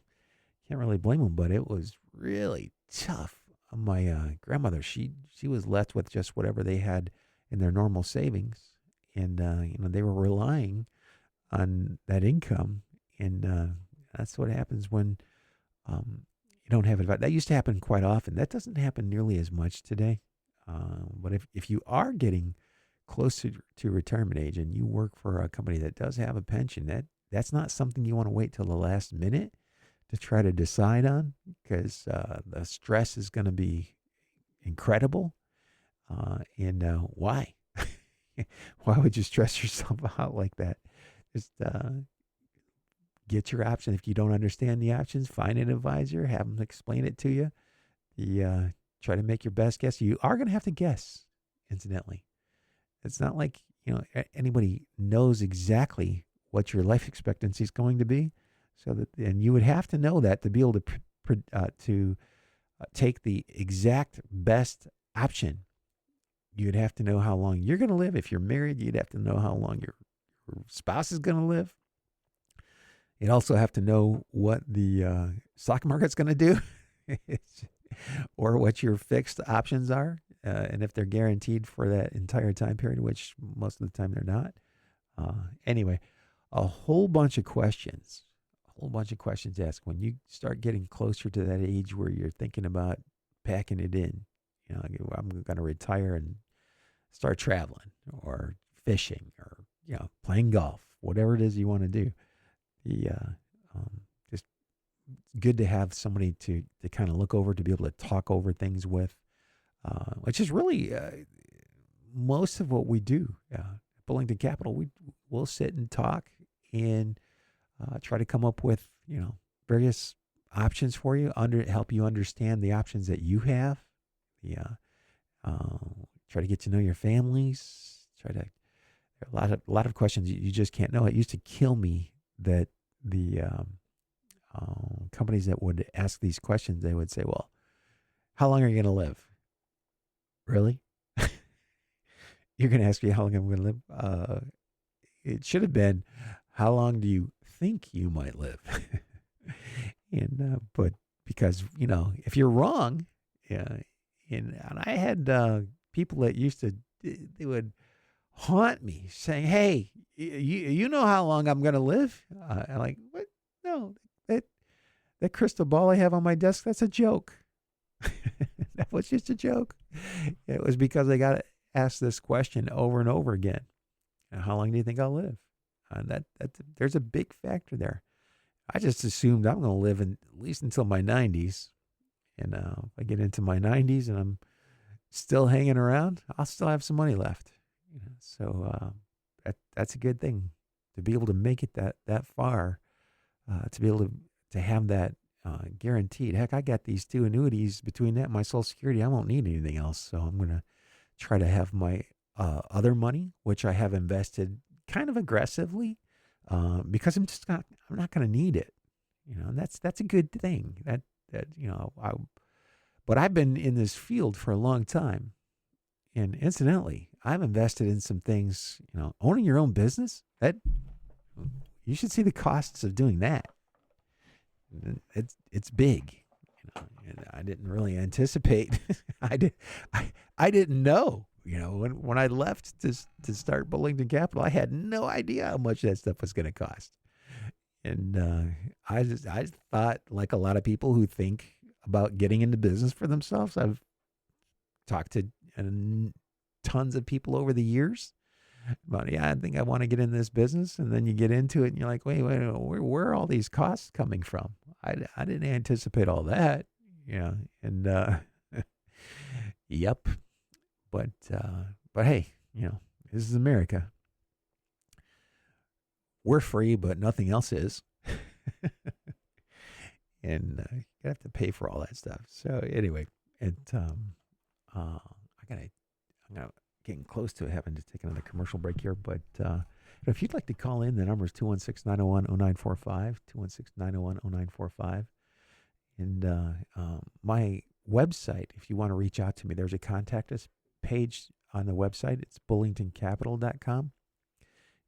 can't really blame them, but it was really tough. My grandmother, she was left with just whatever they had in their normal savings. And, they were relying on that income. And that's what happens when you don't have advice. That used to happen quite often. That doesn't happen nearly as much today. But if you are getting closer to retirement age and you work for a company that does have a pension, that's not something you want to wait till the last minute to try to decide on, because the stress is going to be incredible. And why? Why would you stress yourself out like that? Just get your option. If you don't understand the options, find an advisor, have them explain it to you. Try to make your best guess. You are going to have to guess, incidentally. It's not like anybody knows exactly what your life expectancy is going to be. And you would have to know that to be able to take the exact best option. You'd have to know how long you're going to live. If you're married, you'd have to know how long your spouse is going to live. You'd also have to know what the stock market's going to do or what your fixed options are, and if they're guaranteed for that entire time period, which most of the time they're not. Anyway, a whole bunch of questions to ask when you start getting closer to that age where you're thinking about packing it in. I'm going to retire and start traveling or fishing or playing golf, whatever it is you want to do. Just good to have somebody to kind of look over, to be able to talk over things with, which is really most of what we do. Bullington Capital, we'll sit and talk and try to come up with, various options for you, help you understand the options that you have. Yeah. Try to get to know your families. A lot of questions you just can't know. It used to kill me that the companies that would ask these questions, they would say, well, how long are you going to live? Really? You're going to ask me how long I'm going to live? It should have been, how long do you think you might live? But because, if you're wrong, and I had people that used to, they would haunt me saying, hey, you know how long I'm going to live? I'm like, what? No, that crystal ball I have on my desk, that's a joke. That was just a joke. It was because I got asked this question over and over again. How long do you think I'll live? There's a big factor there. I just assumed I'm going to live at least until my 90s. And if I get into my 90s and I'm still hanging around, I'll still have some money left. So that's a good thing, to be able to make it that far, to be able to have that guaranteed. Heck, I got these 2 annuities. Between that and my Social Security, I won't need anything else. So I'm going to try to have my other money, which I have invested kind of aggressively, because I'm not going to need it. That's a good thing. But I've been in this field for a long time. And incidentally, I've invested in some things, owning your own business, that you should see the costs of doing that. It's big. And I didn't really anticipate. I didn't know, when I left to start Bullington Capital, I had no idea how much that stuff was going to cost. And I thought, like a lot of people who think about getting into business for themselves, I've talked to tons of people over the years about, I think I want to get in this business. And then you get into it and you're like, wait, where are all these costs coming from? I didn't anticipate all that. And yep. But hey, this is America. We're free, but nothing else is. And you have to pay for all that stuff. So anyway, I'm getting close to having to take another commercial break here. But if you'd like to call in, the number is 216-901-0945, 216-901-0945. And my website, if you want to reach out to me, there's a contact us page on the website. It's bullingtoncapital.com.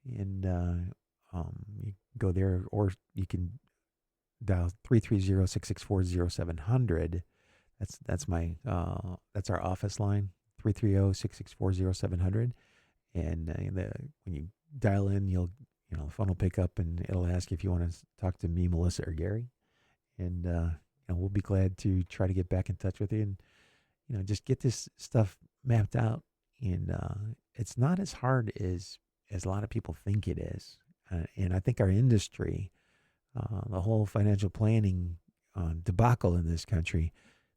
And you go there, or you can dial 330-664-0700. That's our office line, 330-664-0700. And when you dial in, the phone will pick up and it'll ask if you want to talk to me, Melissa, or Gary. And we'll be glad to try to get back in touch with you and just get this stuff mapped out. And it's not as hard as a lot of people think it is. And I think our industry, the whole financial planning debacle in this country,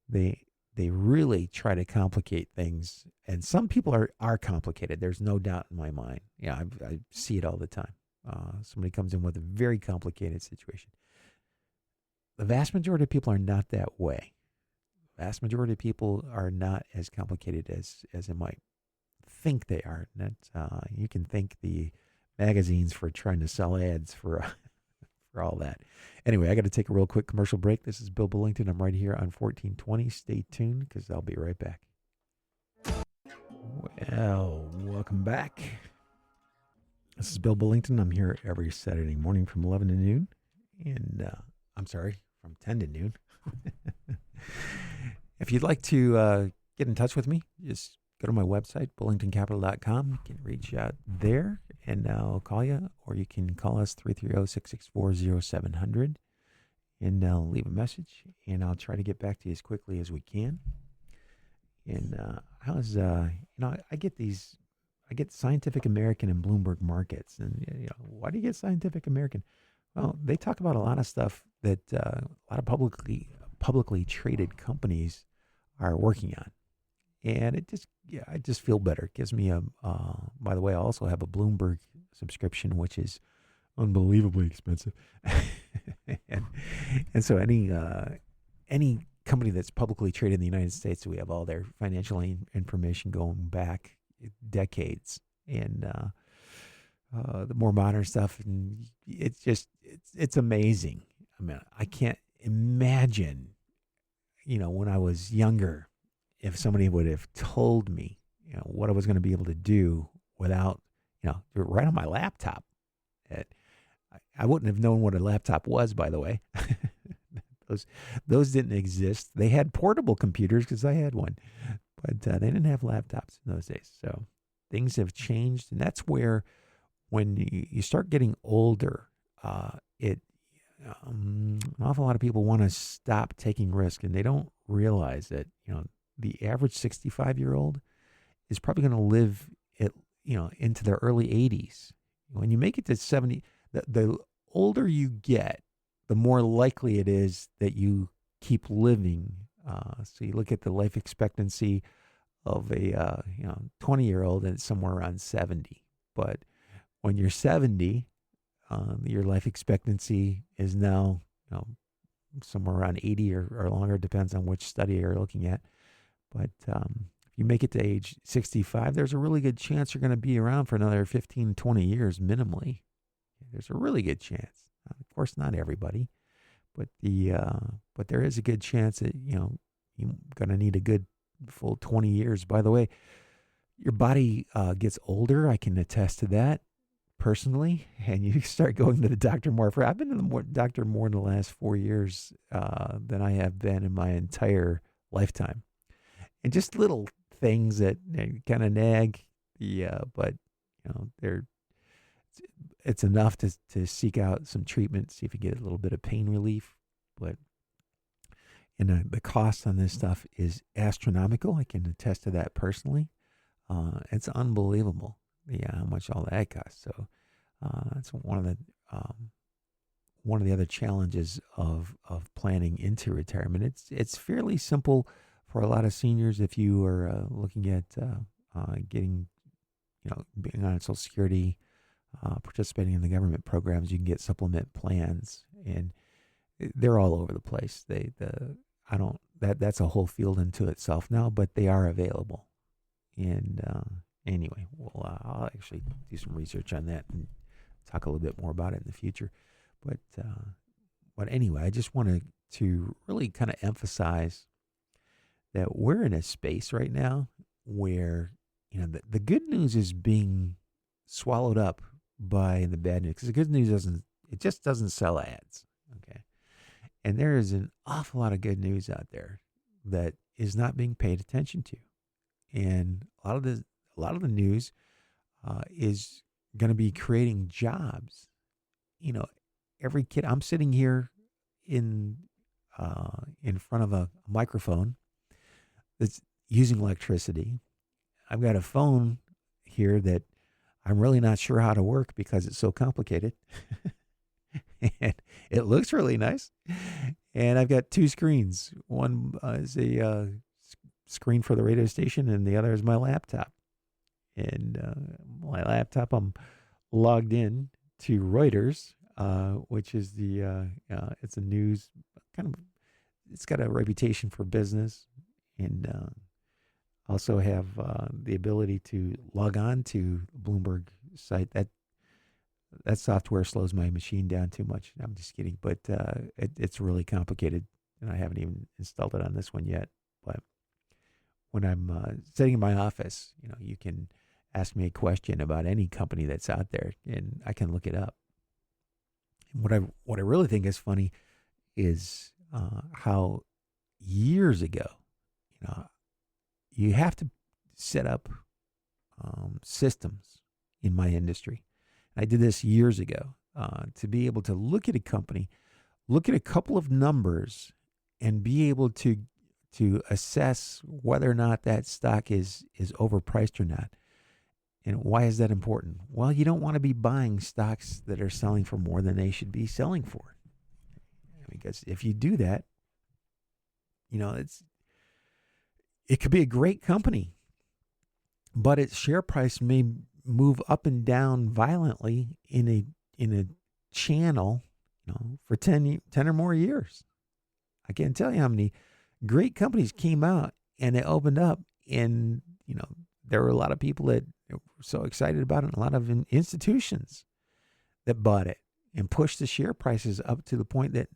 they really try to complicate things. And some people are complicated. There's no doubt in my mind. I see it all the time. Somebody comes in with a very complicated situation. The vast majority of people are not that way. The vast majority of people are not as complicated as it might think they are. And that you can thank the magazines for trying to sell ads for all that. Anyway, I got to take a real quick commercial break. This is Bill Bullington. I'm right here on 1420. Stay tuned because I'll be right back. Well, welcome back. This is Bill Bullington. I'm here every Saturday morning from 11 to noon. And from 10 to noon. If you'd like to get in touch with me, just go to my website, bullingtoncapital.com. You can reach out there, and I'll call you, or you can call us 330-664-0700, and I'll leave a message, and I'll try to get back to you as quickly as we can. And I get Scientific American and Bloomberg Markets, and why do you get Scientific American? Well, they talk about a lot of stuff that a lot of publicly traded companies are working on, and I just feel better. It gives me a. By the way, I also have a Bloomberg subscription, which is unbelievably expensive, and so any company that's publicly traded in the United States, we have all their financial information going back decades, and the more modern stuff, and it's amazing. I mean, I can't imagine, when I was younger, if somebody would have told me, what I was going to be able to do without, right on my laptop. I wouldn't have known what a laptop was, by the way. Those didn't exist. They had portable computers because I had one, but they didn't have laptops in those days. So things have changed, and that's where, when you start getting older, an awful lot of people want to stop taking risk, and they don't realize that the average 65-year-old is probably going to live into their early 80s. When you make it to 70, the older you get, the more likely it is that you keep living. So you look at the life expectancy of a 20-year-old, and it's somewhere around 70. But when you're 70, your life expectancy is now somewhere around 80 or longer. Depends on which study you're looking at. But if you make it to age 65, there's a really good chance you're going to be around for another 15, 20 years minimally. There's a really good chance. Of course, not everybody, but there is a good chance that you're going to need a good full 20 years. By the way, your body gets older. I can attest to that personally, and you start going to the doctor more. I've been to the doctor more in the last 4 years than I have been in my entire lifetime, and just little things that kind of nag. But it's enough to seek out some treatment, see if you get a little bit of pain relief. But the cost on this stuff is astronomical. I can attest to that personally. It's unbelievable. How much all that costs. So that's one of the other challenges of planning into retirement. It's fairly simple for a lot of seniors. If you are looking at getting, being on Social Security, participating in the government programs, you can get supplement plans, and they're all over the place. That's a whole field into itself now, but they are available. And anyway, I'll actually do some research on that and talk a little bit more about it in the future. But anyway, I just wanted to really kind of emphasize that we're in a space right now where the good news is being swallowed up by the bad news, because the good news doesn't sell ads. Okay, and there is an awful lot of good news out there that is not being paid attention to, and a lot of the news is going to be creating jobs. Every kid. I'm sitting here in front of a microphone that's using electricity. I've got a phone here that I'm really not sure how to work because it's so complicated. And it looks really nice. And I've got two screens. One is a screen for the radio station, and the other is my laptop. And my laptop, I'm logged in to Reuters, which is it's a news it's got a reputation for business, and also have the ability to log on to Bloomberg site. That software slows my machine down too much. I'm just kidding, but it's really complicated, and I haven't even installed it on this one yet. But when I'm sitting in my office, you can ask me a question about any company that's out there, and I can look it up. And what I really think is funny is how years ago, you have to set up systems in my industry. I did this years ago to be able to look at a company, look at a couple of numbers, and be able to assess whether or not that stock is overpriced or not. And why is that important? Well, you don't want to be buying stocks that are selling for more than they should be selling for. Because if you do that, it could be a great company, but its share price may move up and down violently in a channel, for 10 or more years. I can't tell you how many great companies came out and they opened up, and there were a lot of people that were so excited about it, and a lot of institutions that bought it and pushed the share prices up to the point that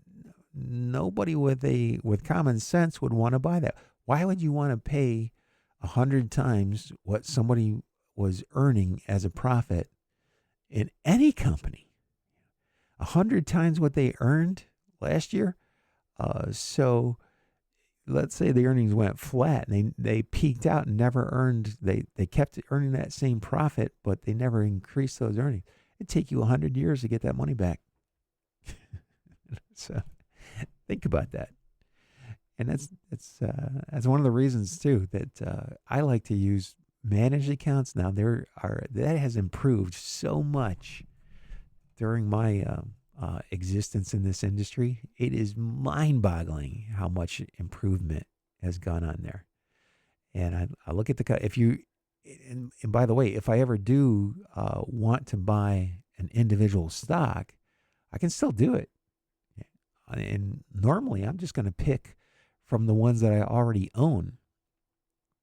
nobody with common sense would want to buy that. Why would you want to pay 100 times what somebody was earning as a profit in any company? 100 times what they earned last year. So let's say the earnings went flat and they peaked out and never earned, they kept earning that same profit, but they never increased those earnings. It'd take you 100 years to get that money back. So think about that. And that's one of the reasons too that I like to use managed accounts. Now that has improved so much during my existence in this industry. It is mind-boggling how much improvement has gone on there. And I look at and by the way, if I ever do want to buy an individual stock, I can still do it. And normally I'm just going to pick from the ones that I already own,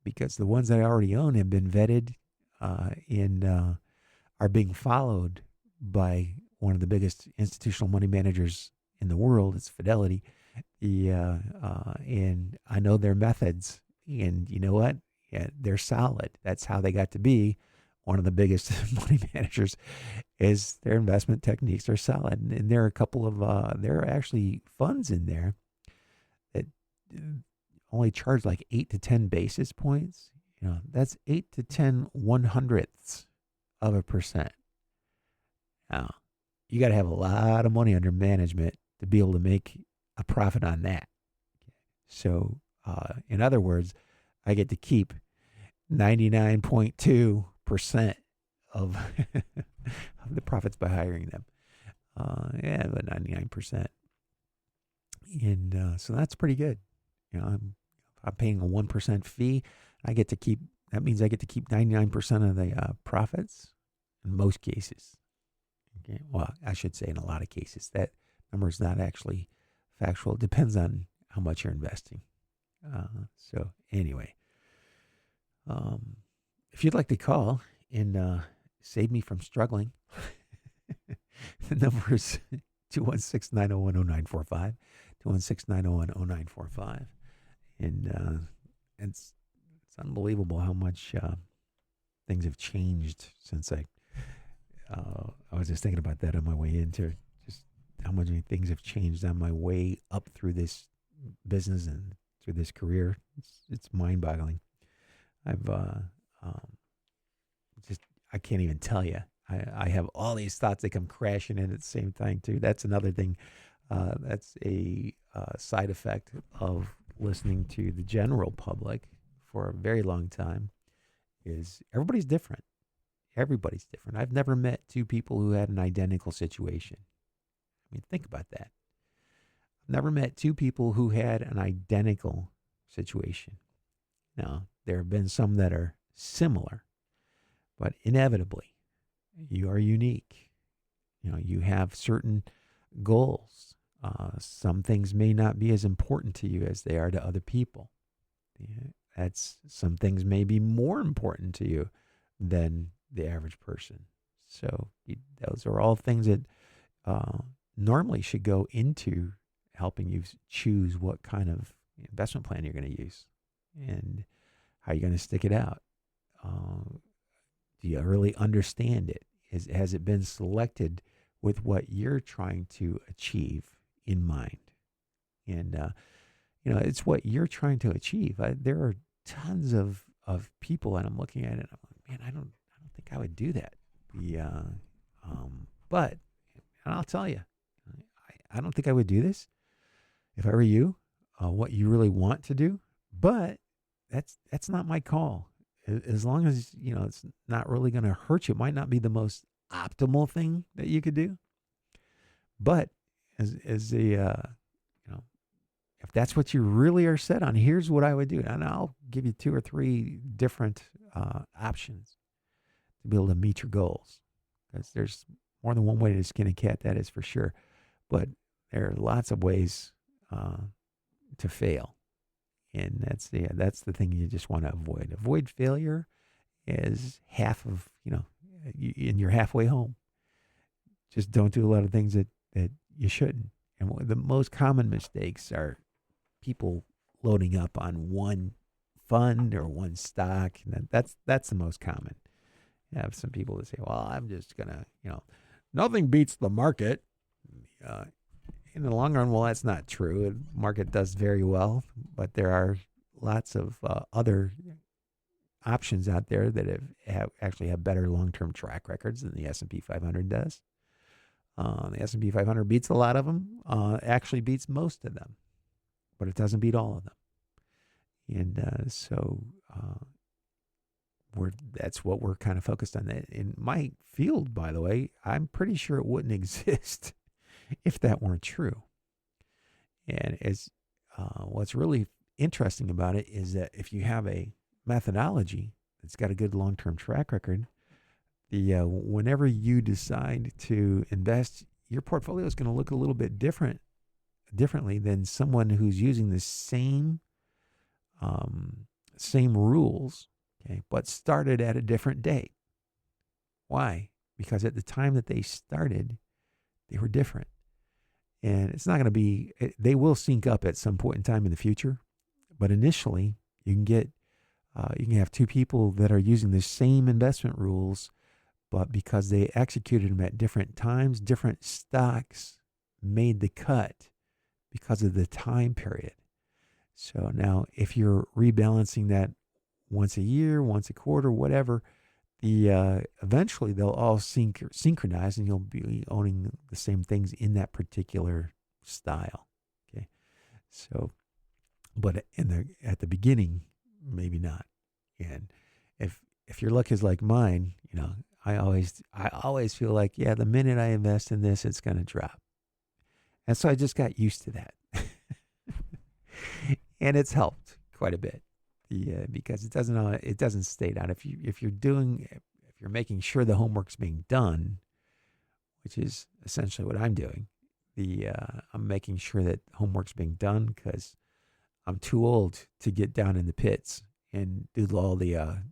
because the ones that I already own have been vetted and are being followed by one of the biggest institutional money managers in the world. It's Fidelity. And I know their methods, and you know what? Yeah, they're solid. That's how they got to be one of the biggest money managers. Is their investment techniques are solid. And there are a couple of there are actually funds in there that only charge like 8 to 10 basis points. That's 8 to 10 1/100ths of a percent. Now, you got to have a lot of money under management to be able to make a profit on that. So, in other words, I get to keep 99.2% of the profits by hiring them. But 99%. And so that's pretty good. I'm paying a 1% fee. That means I get to keep 99% of the profits in most cases. Okay. Well, I should say in a lot of cases. That number is not actually factual. It depends on how much you're investing. So anyway, if you'd like to call and save me from struggling, the number is 216-901-0945, 216-901-0945. And it's unbelievable how much things have changed since I was just thinking about that on my way into just how much things have changed on my way up through this business and through this career. It's mind-boggling. I can't even tell you. I have all these thoughts that come crashing in at the same time too. That's another thing. That's a side effect of listening to the general public for a very long time. Is everybody's different. Everybody's different. I've never met two people who had an identical situation. I mean, think about that. I've never met two people who had an identical situation. Now, there have been some that are similar, but inevitably, you are unique. You have certain goals. Some things may not be as important to you as they are to other people. Some things may be more important to you than the average person. So those are all things that normally should go into helping you choose what kind of investment plan you're going to use and how you're going to stick it out. Do you really understand it? Has it been selected with what you're trying to achieve in mind? And it's what you're trying to achieve. There are tons of people, and I'm looking at it, and I'm like, man, I don't think I would do that. But I'll tell you, I don't think I would do this if I were you. What you really want to do, but that's not my call. as long as, it's not really going to hurt you, it might not be the most optimal thing that you could do. But if that's what you really are set on, here's what I would do. And I'll give you 2 or 3 different options to be able to meet your goals. Because there's more than one way to skin a cat, that is for sure. But there are lots of ways to fail. And that's the thing you just want to avoid. Avoid failure is half of, and you're halfway home. Just don't do a lot of things that you shouldn't. And the most common mistakes are people loading up on one fund or one stock. And that's the most common. You have some people that say, well, I'm just going to, nothing beats the market. In the long run, well, that's not true. The market does very well, but there are lots of other options out there that actually have better long-term track records than the S&P 500 does. The S&P 500 beats a lot of them, actually beats most of them, but it doesn't beat all of them. And that's what we're kind of focused on. In my field, by the way, I'm pretty sure it wouldn't exist if that weren't true. And what's really interesting about it is that if you have a methodology that's got a good long-term track record, whenever you decide to invest, your portfolio is going to look a little bit differently than someone who's using the same rules, okay, but started at a different date. Why? Because at the time that they started, they were different. And it's not going to be, they will sync up at some point in time in the future. But initially, you can have 2 people that are using the same investment rules, but because they executed them at different times, different stocks made the cut because of the time period. So now if you're rebalancing that once a year, once a quarter, whatever, eventually they'll all synchronize, and you'll be owning the same things in that particular style. Okay, so, but at the beginning, maybe not. And if your luck is like mine, I always feel like, the minute I invest in this, it's going to drop, and so I just got used to that, and it's helped quite a bit. Because it doesn't stay down. If you're making sure the homework's being done, which is essentially what I'm doing, I'm making sure that homework's being done because I'm too old to get down in the pits and do all the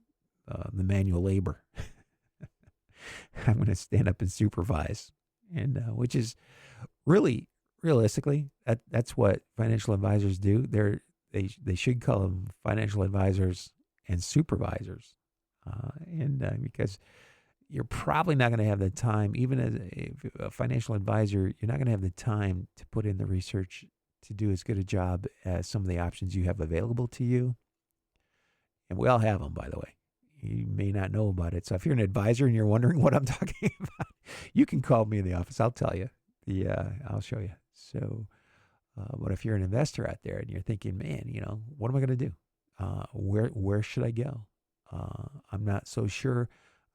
manual labor. I'm going to stand up and supervise, and which is really realistically that's what financial advisors do. They should call them financial advisors and supervisors, because you're probably not going to have the time, even as a financial advisor, you're not going to have the time to put in the research to do as good a job as some of the options you have available to you. And we all have them, by the way. You may not know about it. So if you're an advisor and you're wondering what I'm talking about, you can call me in the office. I'll tell you. I'll show you. So. But if you're an investor out there and you're thinking, man, what am I going to do? Where should I go? I'm not so sure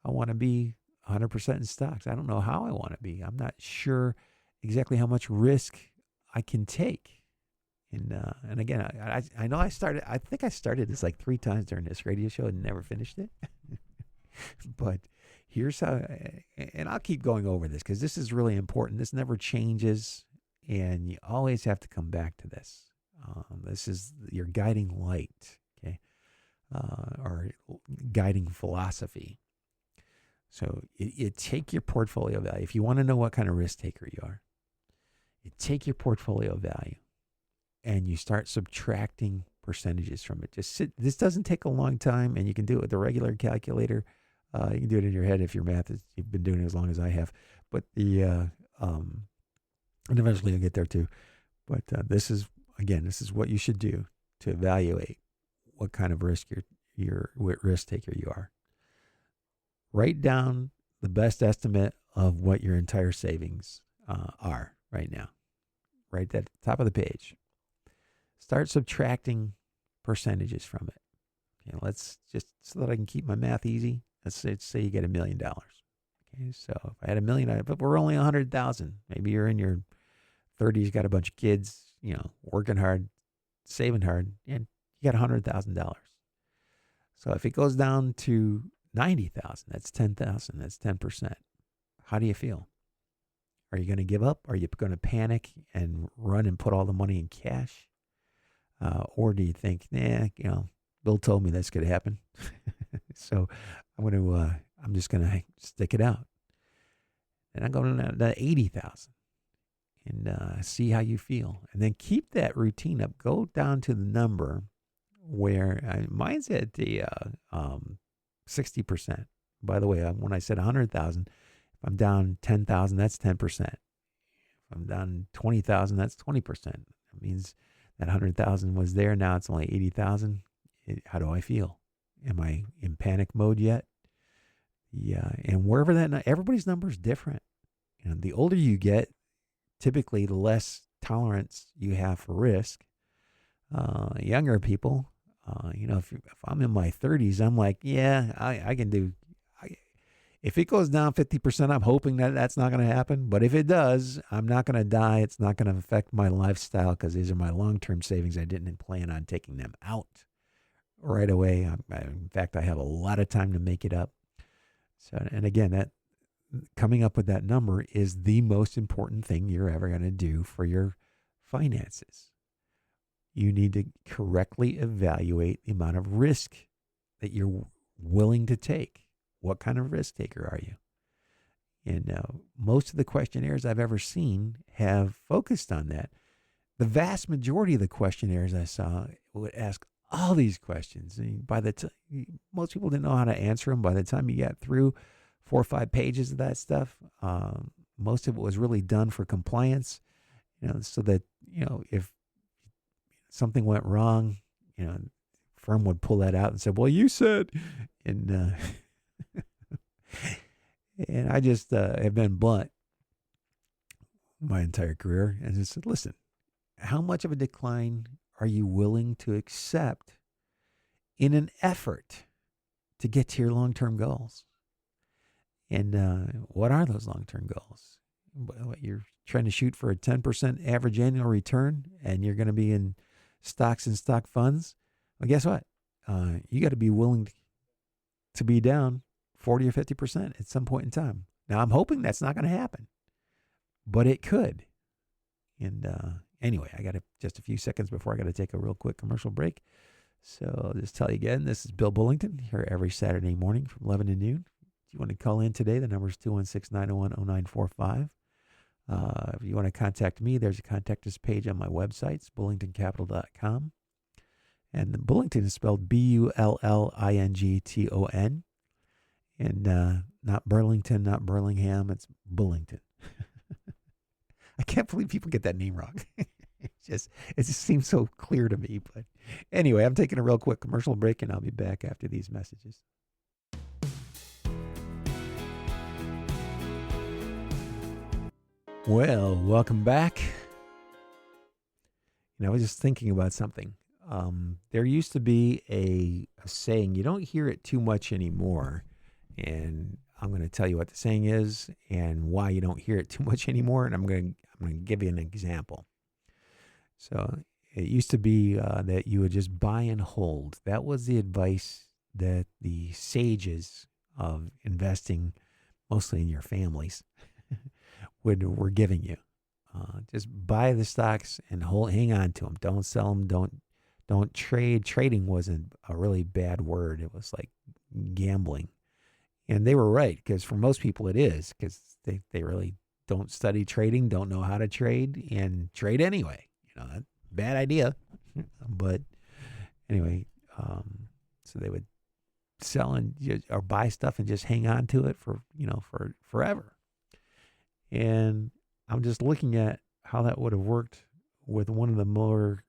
I want to be 100% in stocks. I don't know how I want to be. I'm not sure exactly how much risk I can take. And again, I know I think I started this like 3 times during this radio show and never finished it. But here's how, and I'll keep going over this because this is really important. This never changes. And you always have to come back to this. This is your guiding light, okay, or guiding philosophy. So you take your portfolio value. If you want to know what kind of risk taker you are, you take your portfolio value and you start subtracting percentages from it. This doesn't take a long time, and you can do it with a regular calculator. You can do it in your head if you've been doing it as long as I have. But and eventually you'll get there too. But this is what you should do to evaluate what kind of risk what risk taker you are. Write down the best estimate of what your entire savings are right now. Right at the top of the page. Start subtracting percentages from it. let's just, so that I can keep my math easy, let's say you get $1 million. Okay, so if I had $1 million, but we're only 100,000. Maybe you're in your 30s, got a bunch of kids, working hard, saving hard, and you got $100,000. So if it goes down to 90,000, that's 10,000. That's 10%. How do you feel? Are you going to give up? Are you going to panic and run and put all the money in cash? Or do you think, Bill told me that's going to happen, so I'm just going to stick it out. And I'm going to 80,000 and see how you feel. And then keep that routine up. Go down to the number where mine's at the 60%. By the way, when I said 100,000, if I'm down 10,000, that's 10%. If I'm down 20,000, that's 20%. That means that 100,000 was there. Now it's only 80,000. How do I feel? Am I in panic mode yet? Yeah. And wherever everybody's number is different. The older you get, typically the less tolerance you have for risk. Younger people, if I'm in my 30s, I'm like, yeah, I can do. If it goes down 50%, I'm hoping that that's not going to happen. But if it does, I'm not going to die. It's not going to affect my lifestyle because these are my long-term savings. I didn't plan on taking them out right away. In fact, I have a lot of time to make it up. So, and again, that coming up with that number is the most important thing you're ever going to do for your finances. You need to correctly evaluate the amount of risk that you're willing to take. What kind of risk taker are you? And most of the questionnaires I've ever seen have focused on that. The vast majority of the questionnaires I saw would ask all these questions. And by the time most people didn't know how to answer them. By the time you got through 4 or 5 pages of that stuff, most of it was really done for compliance. So that if something went wrong, firm would pull that out and say, "Well, you said," and and I just have been blunt my entire career and just said, listen, how much of a decline are you willing to accept in an effort to get to your long-term goals? And what are those long-term goals? What, you're trying to shoot for a 10% average annual return and you're going to be in stocks and stock funds? Well, guess what? You got to be willing to be down 40 or 50% at some point in time. Now, I'm hoping that's not going to happen, but it could. And anyway, I got just a few seconds before I got to take a real quick commercial break. So I'll just tell you again, this is Bill Bullington here every Saturday morning from 11 to noon. If you want to call in today, the number is 216-901-0945. If you want to contact me, there's a contact us page on my website. It's bullingtoncapital.com. And Bullington is spelled Bullington. And not Burlington, not Burlingham. It's Bullington. I can't believe people get that name wrong. It just seems so clear to me. But anyway, I'm taking a real quick commercial break, and I'll be back after these messages. Well, welcome back. I was just thinking about something. There used to be a saying, you don't hear it too much anymore. And I'm going to tell you what the saying is and why you don't hear it too much anymore. And I'm going to give you an example. So it used to be that you would just buy and hold. That was the advice that the sages of investing, mostly in your families, were giving you. Just buy the stocks and hang on to them. Don't sell them. Don't trade. Trading wasn't a really bad word. It was like gambling. And they were right, because for most people it is, because they really don't study trading, don't know how to trade, and trade anyway. Bad idea. But anyway, so they would sell or buy stuff and just hang on to it for forever. And I'm just looking at how that would have worked with one of the more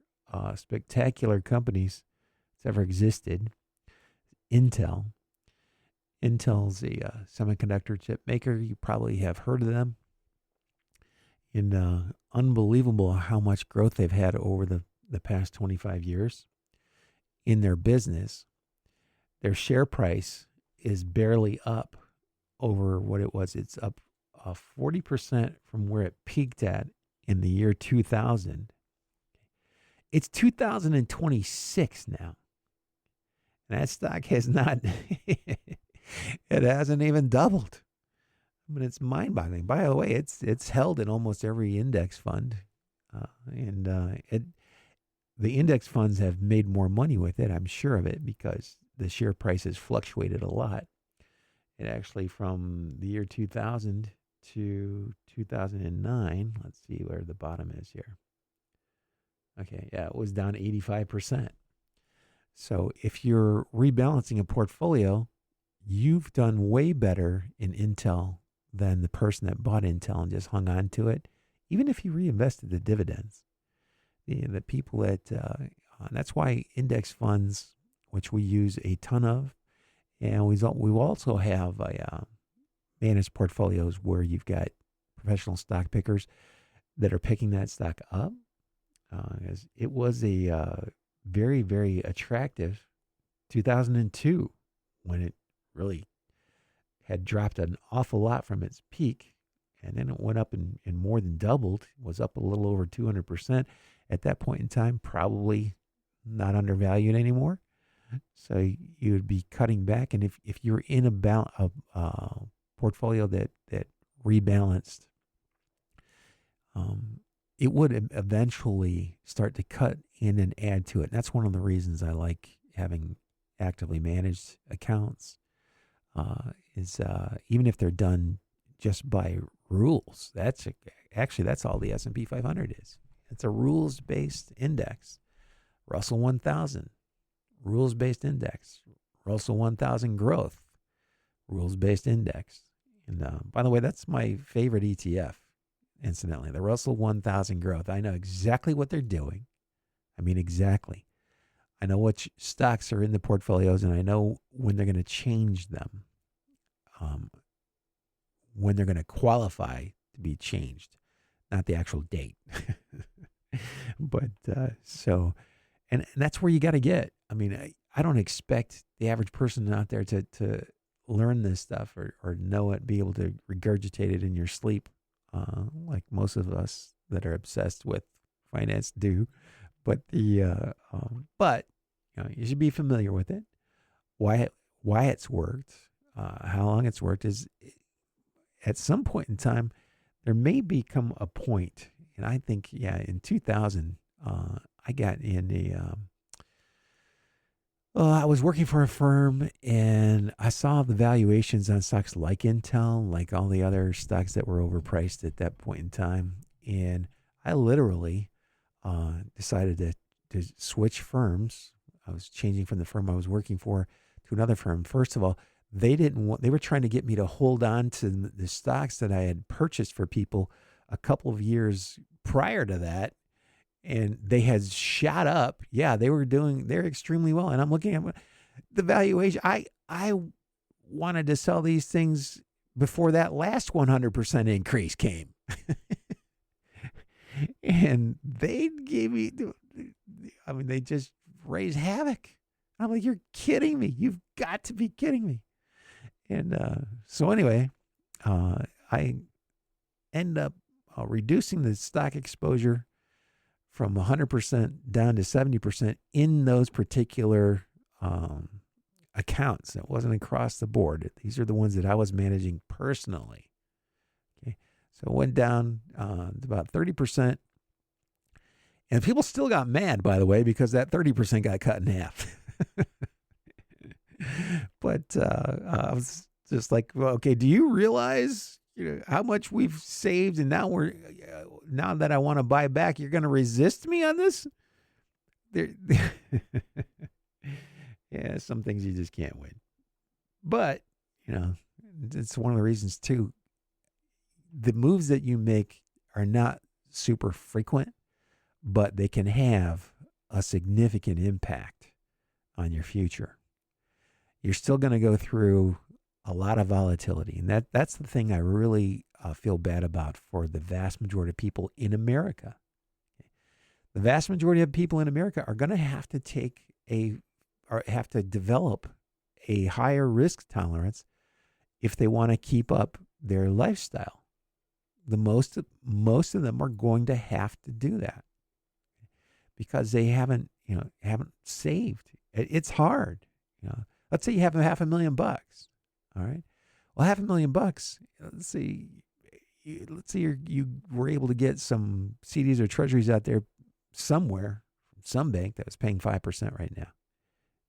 spectacular companies that's ever existed, Intel. Intel's a semiconductor chip maker. You probably have heard of them. And unbelievable how much growth they've had over the past 25 years in their business. their share price is barely up over what it was. It's up 40% from where it peaked at in the year 2000. It's 2026 now. And that stock has not, it hasn't even doubled. I mean, it's mind-boggling. By the way, it's held in almost every index fund. The index funds have made more money with it, I'm sure of it, because the share price has fluctuated a lot. It actually, from the year 2000 to 2009, let's see where the bottom is here. Okay, yeah, it was down 85%. So if you're rebalancing a portfolio, you've done way better in Intel than the person that bought Intel and just hung on to it, even if you reinvested the dividends. The people that, that's why index funds, which we use a ton of, and we also have managed portfolios where you've got professional stock pickers that are picking that stock up. As it was a very, very attractive 2002 when it really had dropped an awful lot from its peak, and then it went up and more than doubled, was up a little over 200%. At that point in time, probably not undervalued anymore. So you would be cutting back. And if you're in a portfolio that rebalanced, it would eventually start to cut in and add to it. And that's one of the reasons I like having actively managed accounts, is even if they're done just by rules. That's all the S&P 500 is. It's a rules-based index. Russell 1000, rules-based index. Russell 1000 growth, rules-based index. And by the way, that's my favorite ETF, incidentally, the Russell 1000 growth. I know exactly what they're doing. I mean, exactly. I know which stocks are in the portfolios, and I know when they're going to change them, when they're going to qualify to be changed, not the actual date. But and that's where you got to get. I mean, I don't expect the average person out there to learn this stuff or know it, be able to regurgitate it in your sleep, like most of us that are obsessed with finance do. But but you should be familiar with it. Why it's worked, how long it's worked is, at some point in time, there may become a point, and I think, in 2000, I got in I was working for a firm, and I saw the valuations on stocks like Intel, like all the other stocks that were overpriced at that point in time, and I literally decided to switch firms. I was changing from the firm I was working for to another firm. First of all, they were trying to get me to hold on to the stocks that I had purchased for people a couple of years prior to that. And they had shot up. Yeah, they're extremely well. And I'm looking at the valuation. I wanted to sell these things before that last 100% increase came. And they gave me, they just raised havoc. I'm like, you're kidding me. You've got to be kidding me. And so anyway, I end up reducing the stock exposure from 100% down to 70% in those particular accounts. It wasn't across the board. These are the ones that I was managing personally. Okay, so it went down to about 30%. And people still got mad, by the way, because that 30% got cut in half. But I was just like, well, okay, do you realize how much we've saved, and now that I want to buy back, you're going to resist me on this? Yeah, some things you just can't win. But it's one of the reasons too. The moves that you make are not super frequent, but they can have a significant impact on your future. You're still going to go through a lot of volatility. And that's the thing I really feel bad about for the vast majority of people in America. The vast majority of people in America are going to have to develop a higher risk tolerance if they want to keep up their lifestyle. Most of them are going to have to do that because they haven't saved. It's hard. Let's say you have $500,000. All right. Well, $500,000. Let's say you were able to get some CDs or treasuries out there somewhere from some bank that was paying 5% right now.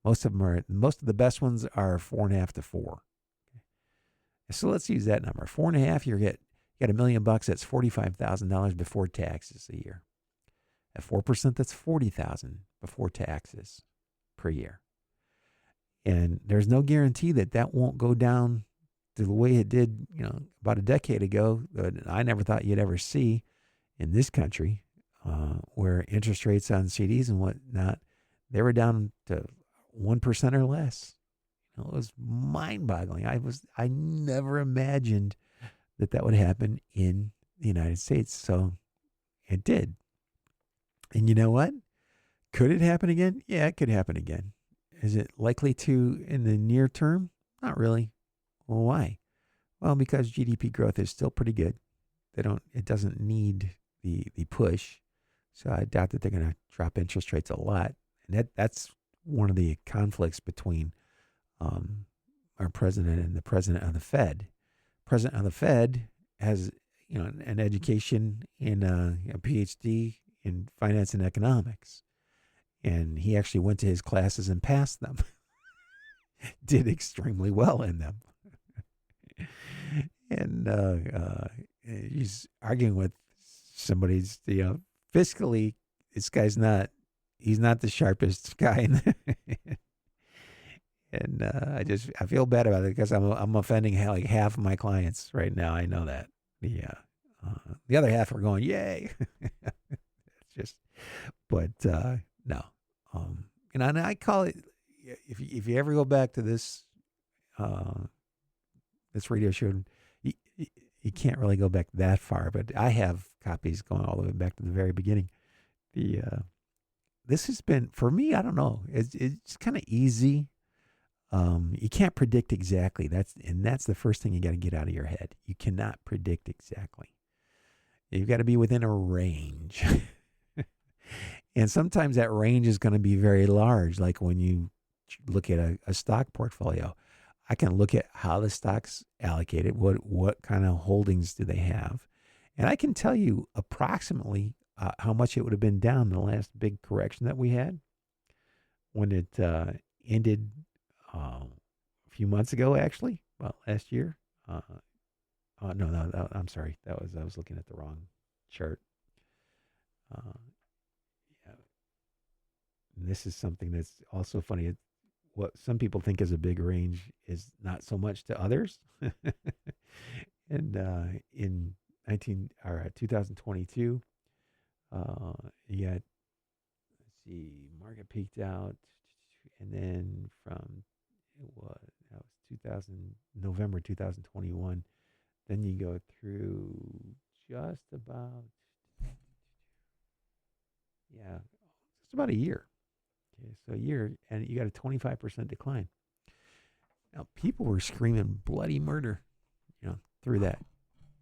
Most of the best ones are 4.5 to 4. So let's use that number. 4.5. You got $1 million. That's $45,000 before taxes a year. At 4%, that's $40,000 before taxes per year. And there's no guarantee that won't go down to the way it did, about a decade ago. That I never thought you'd ever see in this country, where interest rates on CDs and whatnot, they were down to 1% or less. It was mind-boggling. I never imagined that would happen in the United States. So it did. And you know what? Could it happen again? Yeah, it could happen again. Is it likely to in the near term? Not really. Well, why? Well, because GDP growth is still pretty good. It doesn't need the push. So I doubt that they're going to drop interest rates a lot. And that's one of the conflicts between our president and the president of the Fed. President of the Fed has, an education in a PhD in finance and economics. And he actually went to his classes and passed them. Did extremely well in them. And he's arguing with somebody, fiscally, this guy's he's not the sharpest guy in there. And I feel bad about it because I'm offending like half of my clients right now. I know that. The other half are going, yay. It's just, but no. And I call it, if you ever go back to this radio show, you can't really go back that far, but I have copies going all the way back to the very beginning. This has been, for me, I don't know, it's kind of easy. You can't predict exactly. That's the first thing you got to get out of your head. You cannot predict exactly. You've got to be within a range. And sometimes that range is going to be very large. Like when you look at a stock portfolio, I can look at how the stock's allocated, what kind of holdings do they have. And I can tell you approximately how much it would have been down the last big correction that we had when it ended a few months ago, actually. Well, last year. No, I'm sorry. I was looking at the wrong chart. And this is something that's also funny. What some people think is a big range is not so much to others. And in 2022, you got, let's see, market peaked out, and then that was November 2021. Then you go through just about a year. Okay, so a year, and you got a 25% decline. Now, people were screaming bloody murder, through that.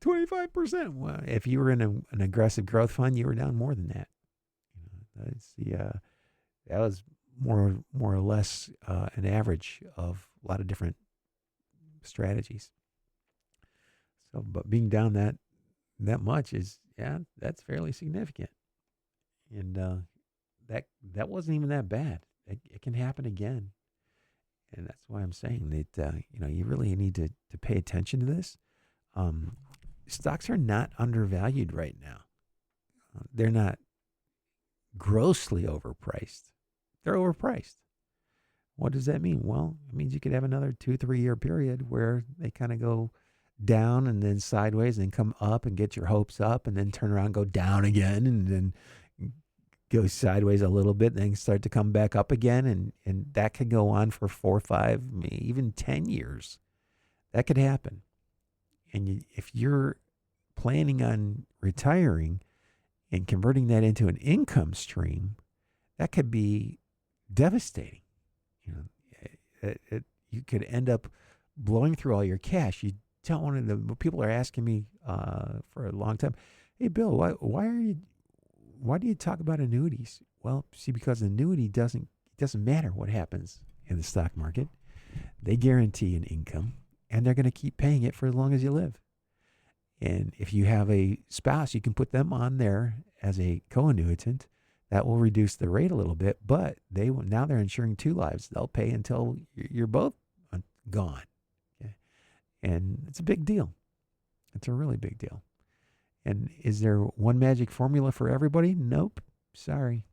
25%. Well, if you were in an aggressive growth fund, you were down more than that. That was more or less an average of a lot of different strategies. So, but being down that much is, that's fairly significant. And that wasn't even that bad. It can happen again. And that's why I'm saying that, you really need to pay attention to this. Stocks are not undervalued right now. They're not grossly overpriced. They're overpriced. What does that mean? Well, it means you could have another 2-3 year period where they kind of go down and then sideways and then come up and get your hopes up and then turn around and go down again and then go sideways a little bit and then start to come back up again. And that could go on for 4, 5, maybe even 10 years. That could happen. And if you're planning on retiring and converting that into an income stream, that could be devastating. you could end up blowing through all your cash. You tell one of the people are asking me for a long time, hey Bill, why do you talk about annuities? Well, see, because annuity doesn't matter what happens in the stock market. They guarantee an income, and they're going to keep paying it for as long as you live. And if you have a spouse, you can put them on there as a co-annuitant. That will reduce the rate a little bit, but now they're insuring 2 lives. They'll pay until you're both gone. Okay? And it's a big deal. It's a really big deal. And is there one magic formula for everybody? Nope. Sorry.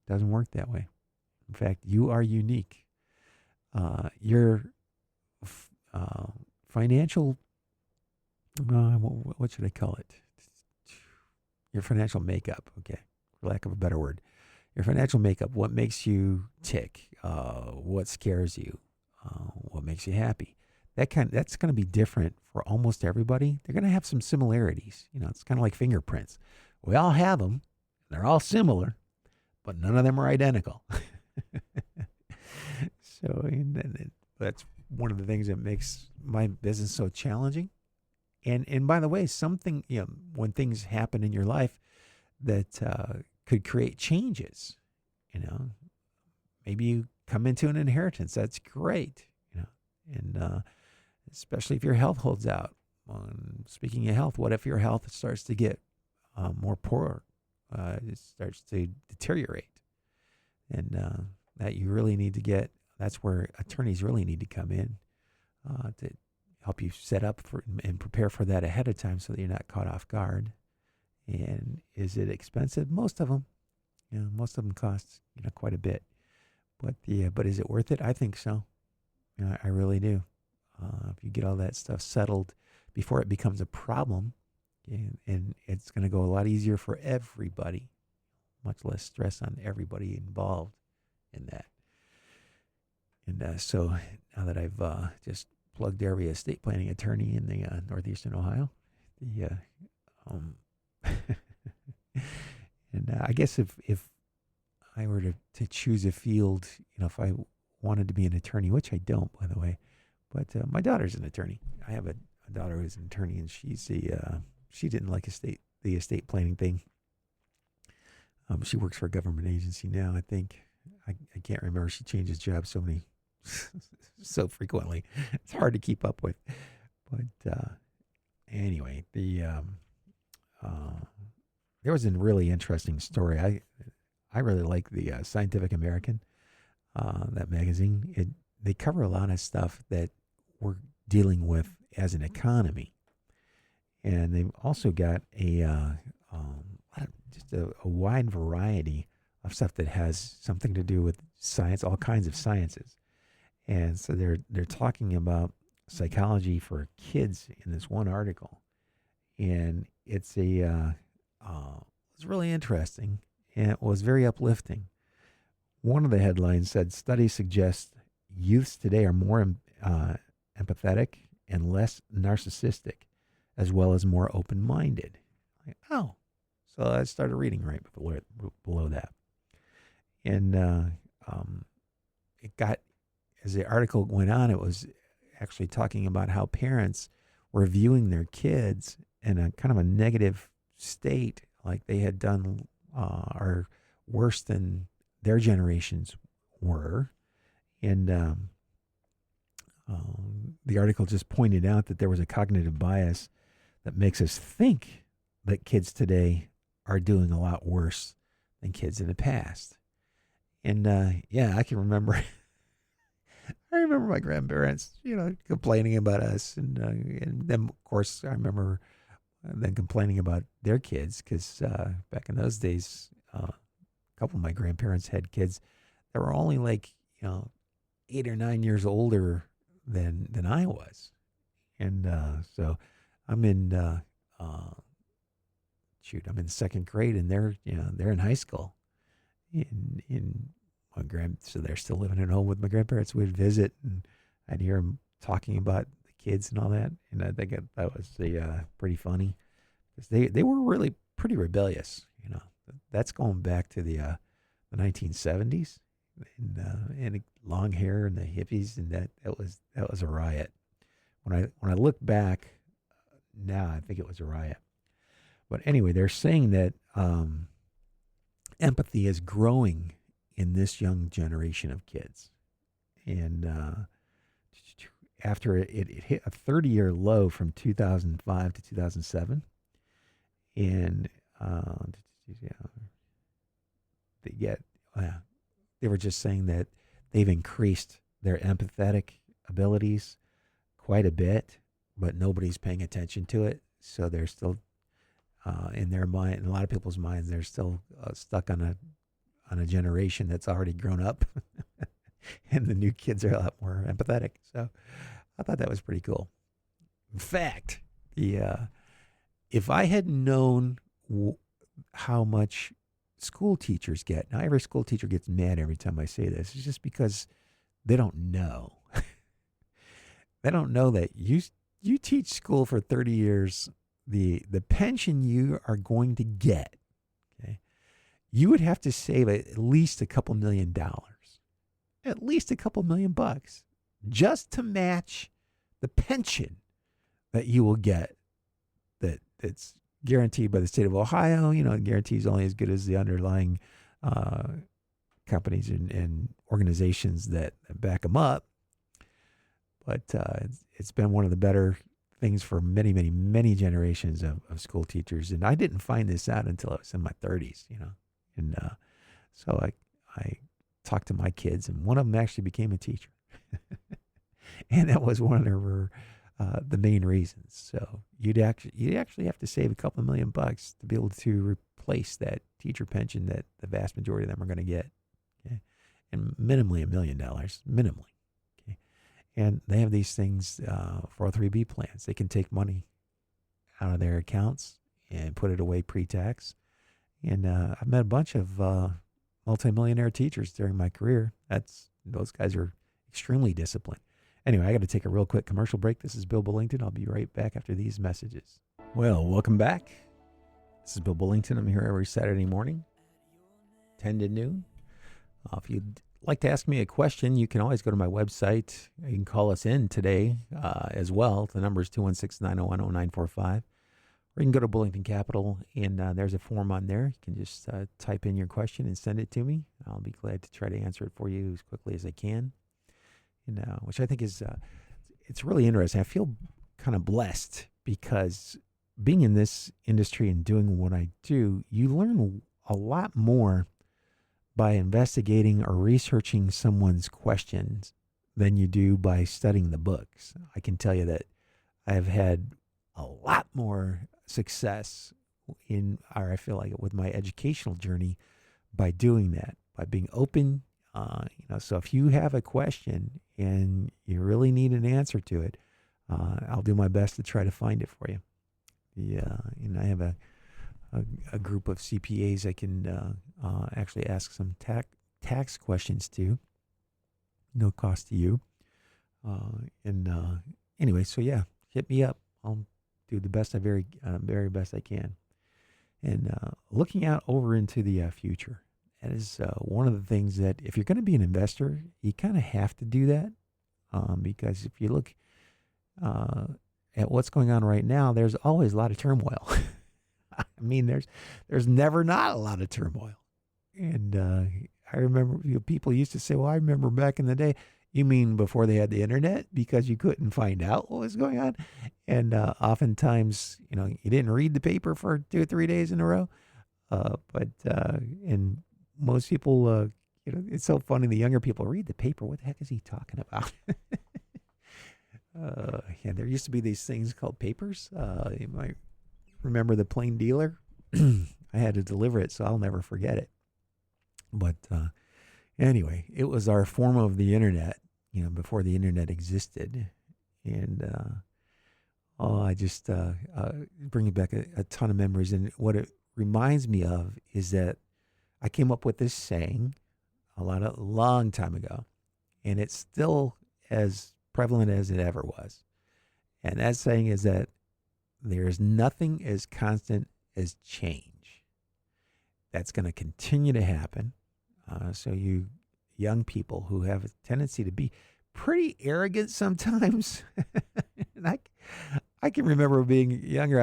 Doesn't work that way. In fact, you are unique. Your financial, what should I call it? Your financial makeup, okay, for lack of a better word. Your financial makeup, what makes you tick, what scares you, what makes you happy. That's going to be different for almost everybody. They're going to have some similarities. It's kind of like fingerprints. We all have them. They're all similar, but none of them are identical. So that's one of the things that makes my business so challenging. And by the way, when things happen in your life that could create changes, maybe you come into an inheritance. That's great, and especially if your health holds out. Speaking of health, what if your health starts to get more poor? It starts to deteriorate, and that you really need to get. That's where attorneys really need to come in to help you set up for and prepare for that ahead of time, so that you're not caught off guard. And is it expensive? Most of them, most of them cost quite a bit. But is it worth it? I think so. I really do. If you get all that stuff settled before it becomes a problem, and it's going to go a lot easier for everybody, much less stress on everybody involved in that. And so now that I've just plugged every estate planning attorney in the northeastern Ohio, and I guess if I were to choose a field, if I wanted to be an attorney, which I don't, by the way, but my daughter's an attorney. I have a daughter who's an attorney, and she didn't like the estate planning thing. She works for a government agency now, I think. I can't remember. She changes jobs so frequently. It's hard to keep up with. But anyway, there was a really interesting story. I really like the Scientific American, that magazine. They cover a lot of stuff that we're dealing with as an economy. And they've also got a wide variety of stuff that has something to do with science, all kinds of sciences. And so they're talking about psychology for kids in this one article. And it's really interesting, and it was very uplifting. One of the headlines said, studies suggest youths today are more empathetic and less narcissistic, as well as more open-minded. So I started reading right below that. And it got, as the article went on, it was actually talking about how parents were viewing their kids in a kind of a negative state, like they had done or worse than their generations were. And the article just pointed out that there was a cognitive bias that makes us think that kids today are doing a lot worse than kids in the past. And I can remember. I remember my grandparents, complaining about us, and then of course I remember them complaining about their kids, because back in those days, a couple of my grandparents had kids that were only 8 or 9 years older than I was, and so I'm in I'm in second grade, and they're in high school, so they're still living at home with my grandparents. We'd visit, and I'd hear them talking about the kids and all that, and I think that was pretty funny, because they were really pretty rebellious. That's going back to the 1970s. and long hair and the hippies, and that was a riot. When I look back now, I think it was a riot. But anyway, they're saying that empathy is growing in this young generation of kids, and after it hit a 30-year low from 2005 to 2007, and they were just saying that they've increased their empathetic abilities quite a bit, but nobody's paying attention to it. So they're still in their mind, in a lot of people's minds, they're still stuck on a generation that's already grown up, and the new kids are a lot more empathetic. So I thought that was pretty cool. In fact, if I had known how much school teachers get, now every school teacher gets mad every time I say this, it's just because they don't know. They don't know that you teach school for 30 years, the pension you are going to get, okay, you would have to save at least a couple $1 million, at least a couple $1 million bucks, just to match the pension that you will get that's guaranteed by the state of Ohio. You know, guarantees only as good as the underlying companies and organizations that back them up. But it's been one of the better things for many, many, many generations of school teachers. And I didn't find this out until I was in my 30s, you know. And so I talked to my kids, and one of them actually became a teacher. And that was one of the main reasons. So you'd actually have to save a couple $1 million bucks to be able to replace that teacher pension that the vast majority of them are going to get. Okay? And minimally $1 million, minimally. And they have these things, 403B plans. They can take money out of their accounts and put it away pre-tax. And I've met a bunch of multimillionaire teachers during my career. Those guys are extremely disciplined. Anyway, I got to take a real quick commercial break. This is Bill Bullington. I'll be right back after these messages. Well, welcome back. This is Bill Bullington. I'm here every Saturday morning, 10 to noon. If you'd like to ask me a question, you can always go to my website. You can call us in today as well. The number is 216-901-0945. Or you can go to Bullington Capital, and there's a form on there. You can just type in your question and send it to me. I'll be glad to try to answer it for you as quickly as I can. And which I think is it's really interesting. I feel kind of blessed because being in this industry and doing what I do, you learn a lot more by investigating or researching someone's questions than you do by studying the books. I can tell you that I have had a lot more success I feel like with my educational journey by doing that, by being open. So if you have a question and you really need an answer to it, I'll do my best to try to find it for you. And I have a group of CPAs I can actually ask some tax questions to, no cost to you. Anyway, so yeah, hit me up. I'll do the best, very best I can. And looking out over into the future, that is one of the things that if you're going to be an investor, you kind of have to do that because if you look at what's going on right now, there's always a lot of turmoil. I mean, there's never not a lot of turmoil. And I remember people used to say, well, I remember back in the day. You mean before they had the internet, because you couldn't find out what was going on? And oftentimes, you didn't read the paper for 2 or 3 days in a row. And most people, it's so funny. The younger people read the paper. What the heck is he talking about? There used to be these things called papers. You might remember the Plain Dealer. I had to deliver it, so I'll never forget it. But anyway, it was our form of the internet, before the internet existed. And I just bring back a ton of memories. And what it reminds me of is that I came up with this saying a long time ago, and it's still as prevalent as it ever was. And that saying is that there is nothing as constant as change. That's going to continue to happen. So you young people who have a tendency to be pretty arrogant sometimes. And I can remember being younger.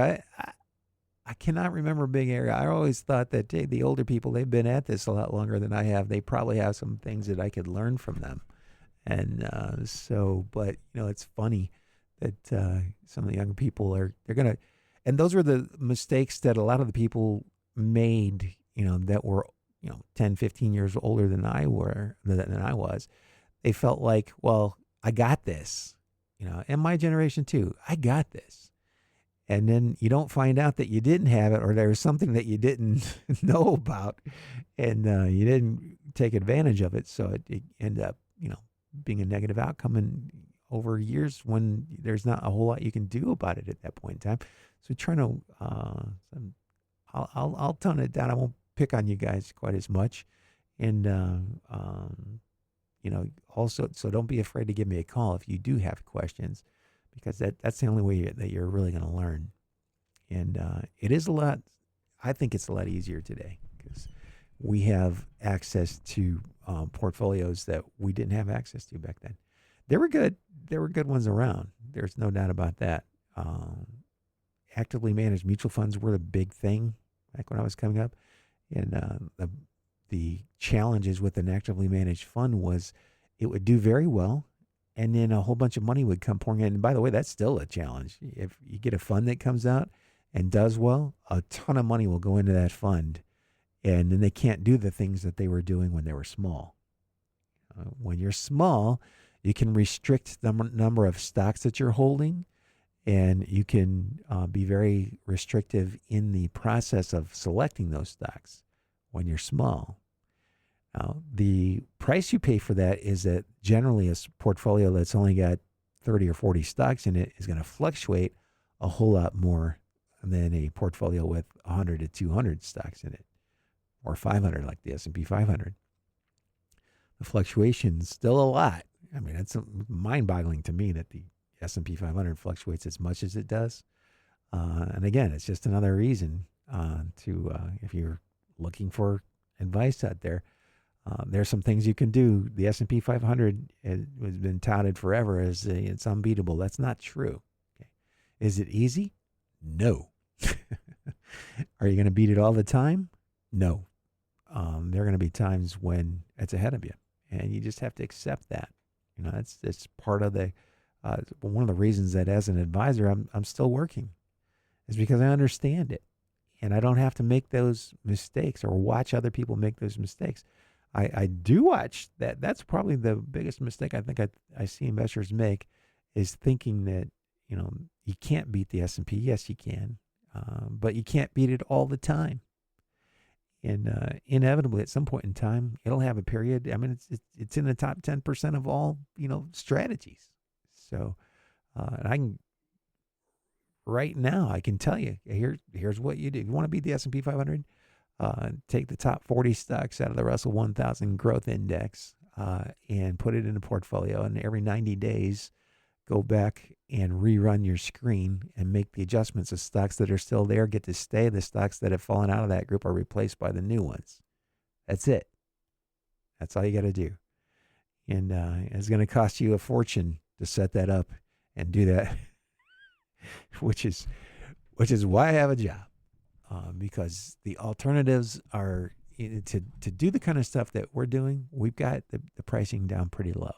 I cannot remember being arrogant. I always thought that the older people, they've been at this a lot longer than I have. They probably have some things that I could learn from them. And but it's funny that some of the younger people they're gonna, and those were the mistakes that a lot of the people made, that were 10, 15 years older than I was. They felt like, well, I got this, and my generation too. I got this. And then you don't find out that you didn't have it, or there was something that you didn't know about, and you didn't take advantage of it. So it ended up, being a negative outcome and over years when there's not a whole lot you can do about it at that point in time. So trying to, I'll tone it down. I won't pick on you guys quite as much. And, also, so don't be afraid to give me a call if you do have questions, because that's the only way that you're really going to learn. And it is I think it's a lot easier today because we have access to portfolios that we didn't have access to back then. There were good ones around. There's no doubt about that. Actively managed mutual funds were a big thing back when I was coming up. And the challenges with an actively managed fund was it would do very well, and then a whole bunch of money would come pouring in. And by the way, that's still a challenge. If you get a fund that comes out and does well, a ton of money will go into that fund, and then they can't do the things that they were doing when they were small. When you're small, you can restrict the number of stocks that you're holding, and you can be very restrictive in the process of selecting those stocks when you're small. Now, the price you pay for that is that generally a portfolio that's only got 30 or 40 stocks in it is going to fluctuate a whole lot more than a portfolio with 100 to 200 stocks in it, or 500 like the S&P 500. The fluctuation's still a lot. I mean, it's mind-boggling to me that the S&P 500 fluctuates as much as it does. And again, it's just another reason if you're looking for advice out there, there's some things you can do. The S&P 500 has been touted forever as it's unbeatable. That's not true. Okay. Is it easy? No. Are you going to beat it all the time? No. There are going to be times when it's ahead of you, and you just have to accept that. That's part of the one of the reasons that as an advisor I'm still working is because I understand it, and I don't have to make those mistakes or watch other people make those mistakes. I do watch that. That's probably the biggest mistake I think I see investors make, is thinking that you can't beat the S&P. Yes, you can, but you can't beat it all the time. And inevitably, at some point in time, it'll have a period. I mean, it's in the top 10% of all strategies. So, and right now I can tell you, here's what you do. If you want to beat the S&P 500, take the top 40 stocks out of the Russell 1000 Growth Index and put it in a portfolio. And every 90 days, go back and rerun your screen and make the adjustments. The stocks that are still there get to stay. The stocks that have fallen out of that group are replaced by the new ones. That's it. That's all you got to do. And it's going to cost you a fortune to set that up and do that, which is why I have a job, because the alternatives are to do the kind of stuff that we're doing. We've got the pricing down pretty low.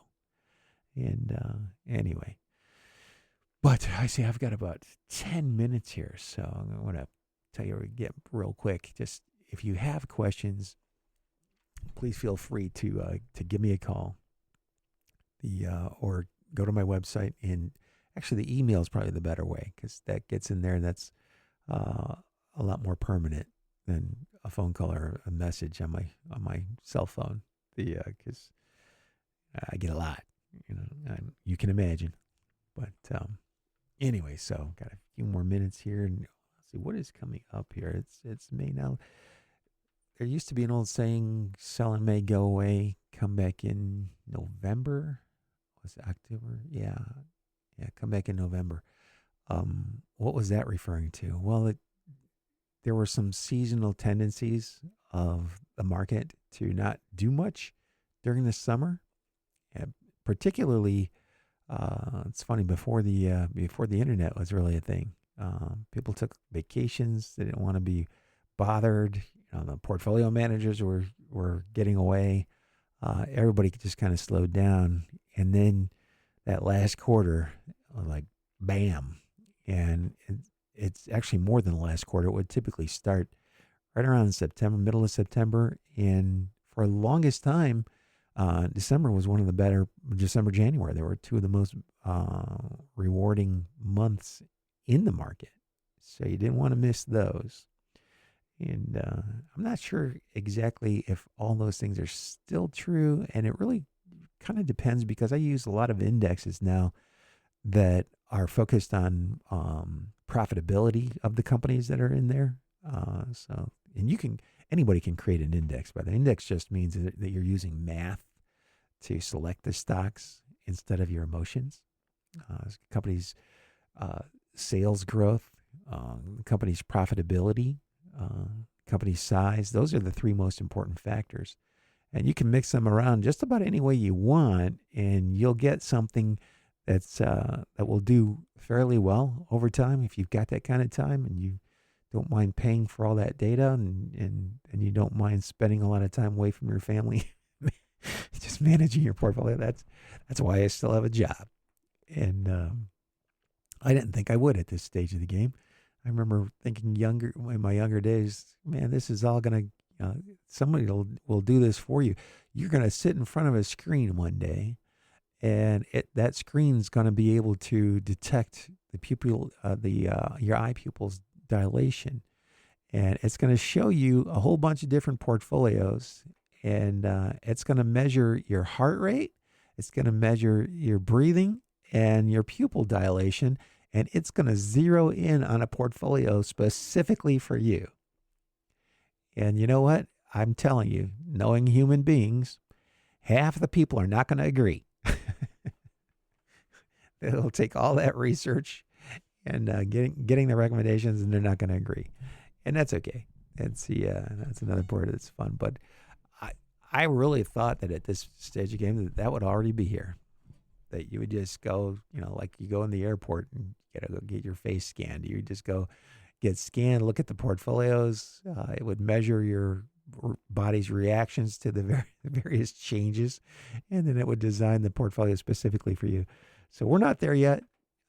And anyway, but I see I've got about 10 minutes here, so I want to tell you again real quick. Just if you have questions, please feel free to give me a call. Or go to my website, and actually the email is probably the better way because that gets in there, and that's a lot more permanent than a phone call or a message on my cell phone. Because I get a lot. You can imagine. But anyway, so got a few more minutes here, and let's see what is coming up here. It's May now. There used to be an old saying, "Sell in May, go away, come back in November." Was it October? Yeah, come back in November. What was that referring to? Well, there were some seasonal tendencies of the market to not do much during the summer, and particularly. It's funny, before the internet was really a thing. People took vacations. They didn't want to be bothered. The portfolio managers were getting away. Everybody just kind of slowed down, and then that last quarter, like bam, and it's actually more than the last quarter. It would typically start right around September, middle of September, and for the longest time, December was one of the better. December, January, they were two of the most rewarding months in the market. So you didn't want to miss those. And I'm not sure exactly if all those things are still true. And it really kind of depends, because I use a lot of indexes now that are focused on profitability of the companies that are in there. And anybody can create an index. By the index just means that you're using math to select the stocks instead of your emotions. Companies' sales growth, companies' profitability, company size. Those are the three most important factors. And you can mix them around just about any way you want, and you'll get something that will do fairly well over time if you've got that kind of time and you don't mind paying for all that data, and you don't mind spending a lot of time away from your family just managing your portfolio. That's why I still have a job. And I didn't think I would at this stage of the game. I remember thinking in my younger days, man, this is all going to, somebody will do this for you. You're going to sit in front of a screen one day, and that screen's going to be able to detect the pupil, your eye pupil's dilation, and it's going to show you a whole bunch of different portfolios, and it's going to measure your heart rate, it's going to measure your breathing and your pupil dilation, and it's going to zero in on a portfolio specifically for you. And you know what? I'm telling you, knowing human beings, half the people are not going to agree. They'll take all that research and getting the recommendations, and they're not going to agree, and that's okay. That's another part that's fun. But I really thought that at this stage of the game that would already be here, that you would just go, like you go in the airport and you gotta go get your face scanned. You would just go get scanned, look at the portfolios. It would measure your body's reactions to the various changes, and then it would design the portfolio specifically for you. So we're not there yet.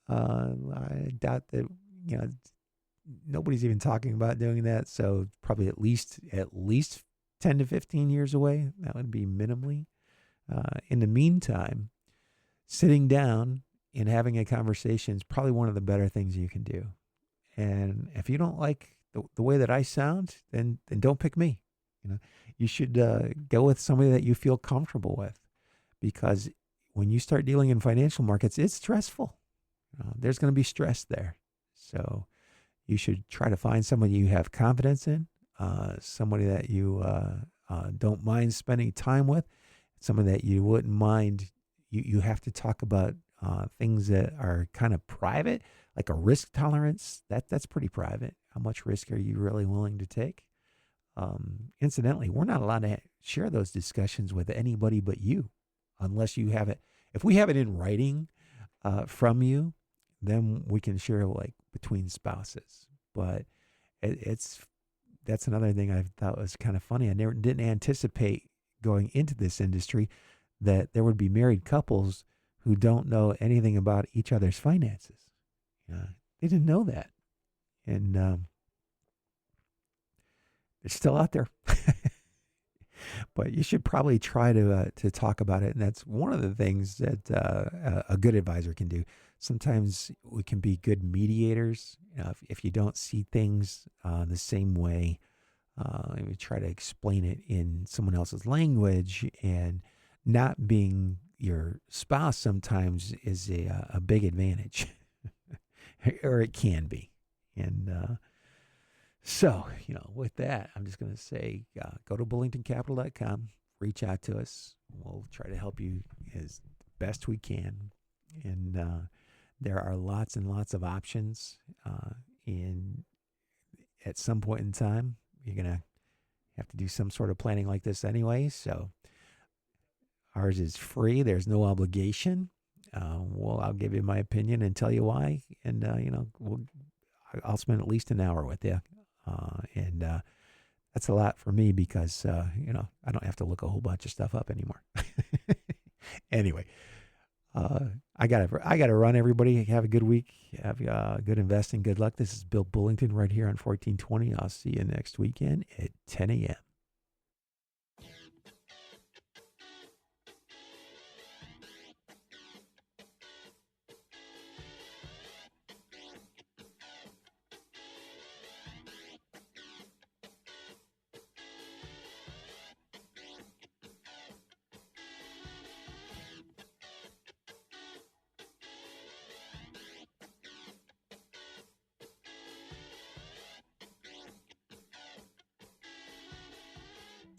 I doubt that, nobody's even talking about doing that. So probably at least 10 to 15 years away. That would be minimally. In the meantime, sitting down and having a conversation is probably one of the better things you can do. And if you don't like the way that I sound, then don't pick me. You should go with somebody that you feel comfortable with, because when you start dealing in financial markets, it's stressful. There's going to be stress there. So you should try to find somebody you have confidence in, somebody that you don't mind spending time with, somebody that you wouldn't mind. You have to talk about things that are kind of private, like a risk tolerance. That's pretty private. How much risk are you really willing to take? Incidentally, we're not allowed to share those discussions with anybody but you, unless you have it. If we have it in writing from you, then we can share like between spouses. But that's another thing I thought was kind of funny. I didn't anticipate going into this industry that there would be married couples who don't know anything about each other's finances. They didn't know that. And it's still out there. But you should probably try to talk about it. And that's one of the things that a good advisor can do. Sometimes we can be good mediators. If you don't see things the same way, we try to explain it in someone else's language, and not being your spouse sometimes is a big advantage, or it can be. And so, with that, I'm just going to say, go to bullingtoncapital.com, reach out to us. We'll try to help you as best we can. And there are lots and lots of options. And at some point in time, you're going to have to do some sort of planning like this anyway. So Ours is free. There's no obligation. Well, I'll give you my opinion and tell you why. And, I'll spend at least an hour with you. And that's a lot for me because, I don't have to look a whole bunch of stuff up anymore. Anyway, I gotta run, everybody. Have a good week. Have good investing. Good luck. This is Bill Bullington right here on 1420. I'll see you next weekend at 10 a.m.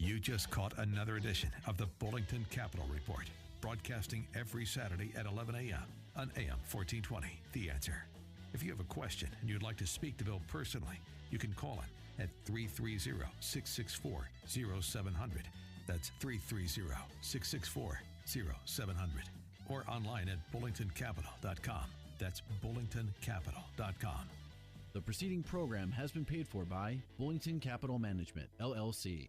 You just caught another edition of the Bullington Capital Report, broadcasting every Saturday at 11 a.m. on AM 1420, The Answer. If you have a question and you'd like to speak to Bill personally, you can call him at 330-664-0700. That's 330-664-0700. Or online at bullingtoncapital.com. That's bullingtoncapital.com. The preceding program has been paid for by Bullington Capital Management, LLC.